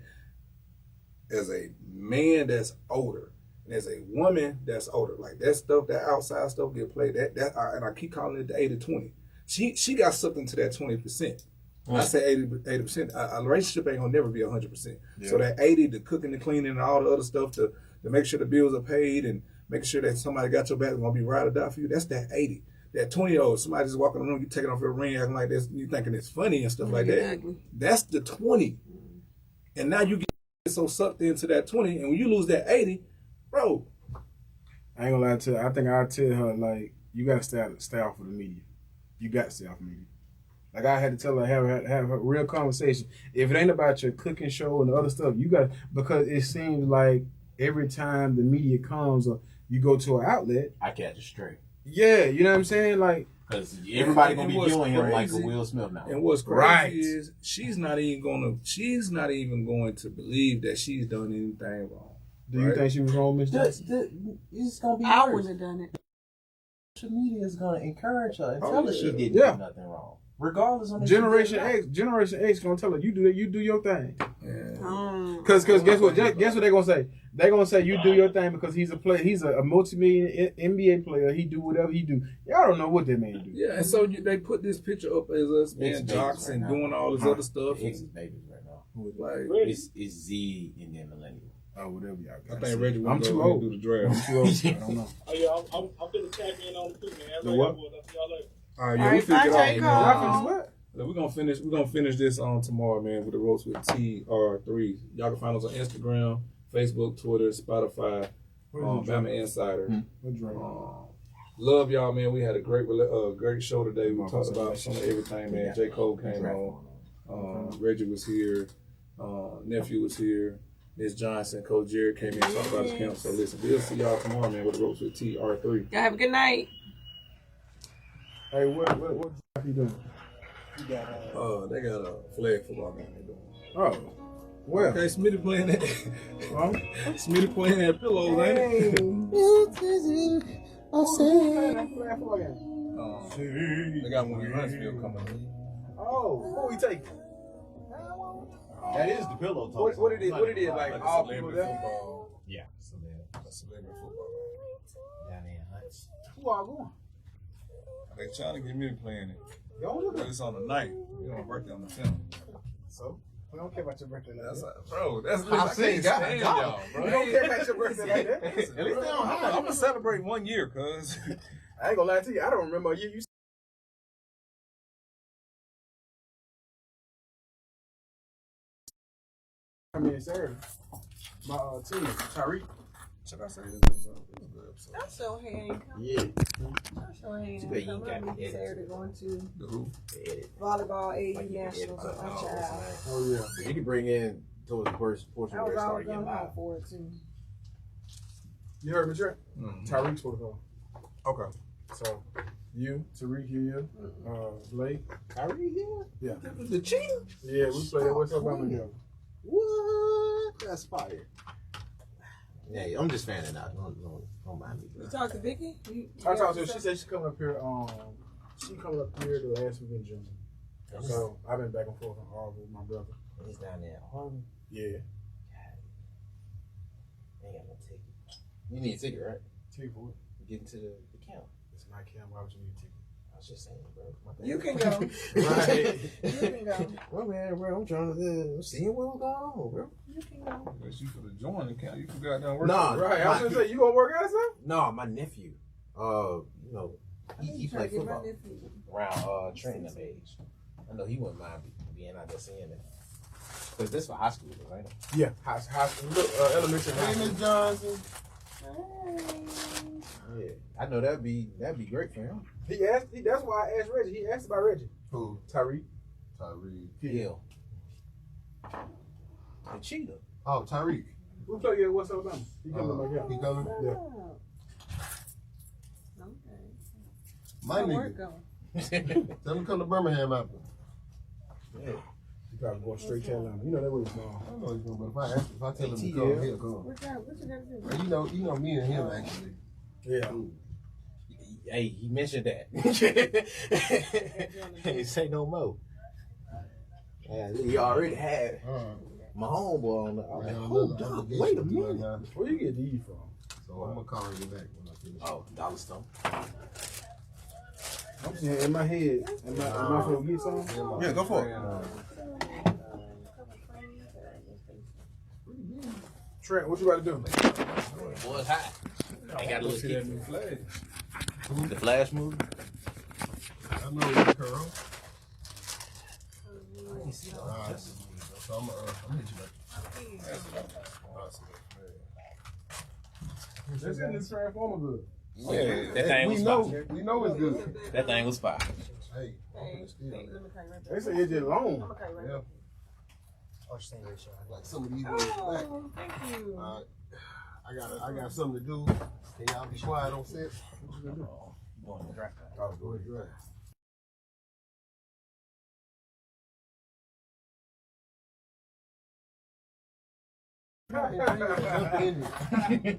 as a man that's older and as a woman that's older, like that stuff, that outside stuff get played. And I keep calling it the 80-20. She got something to that 20%. I say 80%. A relationship ain't gonna never be 100%. Yeah. So that 80, the cooking, the cleaning, and all the other stuff to make sure the bills are paid and making sure that somebody got your back and gonna be ride or die for you. That's that 80. That 20-year-old, somebody just walking in the room, you taking off your ring, acting like this, you thinking it's funny and stuff like that. Ugly. That's the 20. And now you get so sucked into that 20, and when you lose that 80, bro. I ain't gonna lie to her. I think I'll tell her, like, you gotta stay off of the media. You got to stay off media. Like, I had to tell her, have a real conversation. If it ain't about your cooking show and the other stuff, you got, because it seems like every time the media comes or you go to an outlet, I catch it straight. Yeah, you know what I'm saying? Like, because everybody gonna be viewing him like a Will Smith now. And what's crazy is she's not even going to believe that she's done anything wrong. Do you think she was wrong, Miss Jackson? It's gonna be I worse. wouldn't have done it. Social media is gonna encourage her and tell her she didn't do nothing wrong, regardless of Generation X gonna tell her you do your thing. Because guess what they gonna say? They gonna say you do your thing because he's a player. He's a multi-million NBA player. He do whatever he do. Y'all don't know what that man do. Yeah, and so they put this picture up as us being jocks and doing all this other stuff. It's babies right now. Like it's Z and then millennial. Oh, whatever y'all got. I think Reggie I'm too old to do the draft. I'm too old. I don't know. Oh yeah, I'm gonna tap in on it too, man. The what? I'll see y'all later. All right, yeah, we figured it out. What? We're gonna finish this on tomorrow, man, with the Ropes with TR3. Y'all can find us on Instagram, Facebook, Twitter, Spotify, Bama Insider. Love y'all, man. We had a great show today. We talked about some of everything, man. J. Cole came on. Reggie was here. Nephew was here. Miss Johnson, Coach Jerry came in and talked about his camp. So listen, we'll see y'all tomorrow, man, with the Ropes with TR3. Y'all have a good night. Hey, what you doing? They got a flag football game they doing. Oh, well. Okay, Smitty playing that. Smitty playing that pillows, ain't it? They got one in Huntsville coming in. Oh, what we taking? That is the pillow talk. What it is? Like all people there? Football. Yeah, Celebrity football. down there in Hunts. Who are going? They trying to get me to playing it. Y'all But it's on the 9th. You know, my birthday on the 10th. So we don't care about your birthday like That's that. bro. That's I I can't stand stand y'all, y'all, bro. We don't care about your birthday like that. At least they don't hide. I'm gonna celebrate 1 year, cuz. I ain't gonna lie to you. I don't remember a year you. I mean, Saturday. My team, Tyreek. Should I say this? I so ain't coming. Yeah. I so ain't Too bad you coming. ain't got I'll be the Saturday going to The who? volleyball AU Nationals with my child. Oh yeah. You can bring in towards the first portion I where was it all started going getting home loud. for it too. You heard me, Trey? Mm-hmm. Tyreek's supposed to go. Okay. So you, Tariq here, Blake. Kyrie here? Yeah. The chief? Yeah, we played West Alabama together. What? That's fire. Yeah, I'm just fanning out. Don't mind me. You talked to Vicky? I talked to her. She said she coming up here. She coming up here the last week in June. So I've been back and forth on Auburn with my brother. He's down there at Harlem. Yeah. Ain't got no ticket. You need a ticket, right? Ticket for what? Get into the camp. It's not camp. Why would you need a ticket? I was just saying, bro. My bad. You can go. Right. You can go. Well, man, bro, I'm trying to see what's going on, bro. You can go. Unless you for the join account, you can go out there and work. Nah, Right. I was gonna say you gonna work out or something? No, my nephew. You know, he played football around training them age. I know he wouldn't mind being out there seeing it. Cause this for high schoolers, right? Yeah. High school. Elementary. Hey, Miss Johnson. Yeah, I know that'd be great for him. He asked. That's why I asked Reggie. He asked about Reggie. Who? Tyreek. Hill. The cheetah. Oh, Tyreek. We play against West Alabama. He coming back out. He coming? Yeah. Okay. My nigga. Tell him to come to Birmingham after. Yeah. He probably going straight to Atlanta. You know that was small. I know he's going, but if I tell him to come, he'll come. What you gotta do? Well, you know me and him actually. Yeah. Hey, he mentioned that. Hey, say no more. He already had my homeboy on the. I'm like, hold up, wait a minute. Where you get these from? So I'm gonna call you back when I finish. Oh, Dollar Stone. I'm saying in my head. Am I gonna get some? Yeah, go for it. Trent, what you about to do? Boy, it's hot. Ain't got a See little that new flag. kick. The Flash movie. I know it's Curl. I see that. Alright. So I'm gonna hit you back. That's in this Transformer good. Yeah, That thing was fire. we know it's good. That thing was fire. Hey, They say it's just long. yeah. Like some of these ones back. Oh, thank you. I got something to do. Can y'all be quiet on set? What you gonna do? Going to drive. I'll go ahead and drive. Jump in there.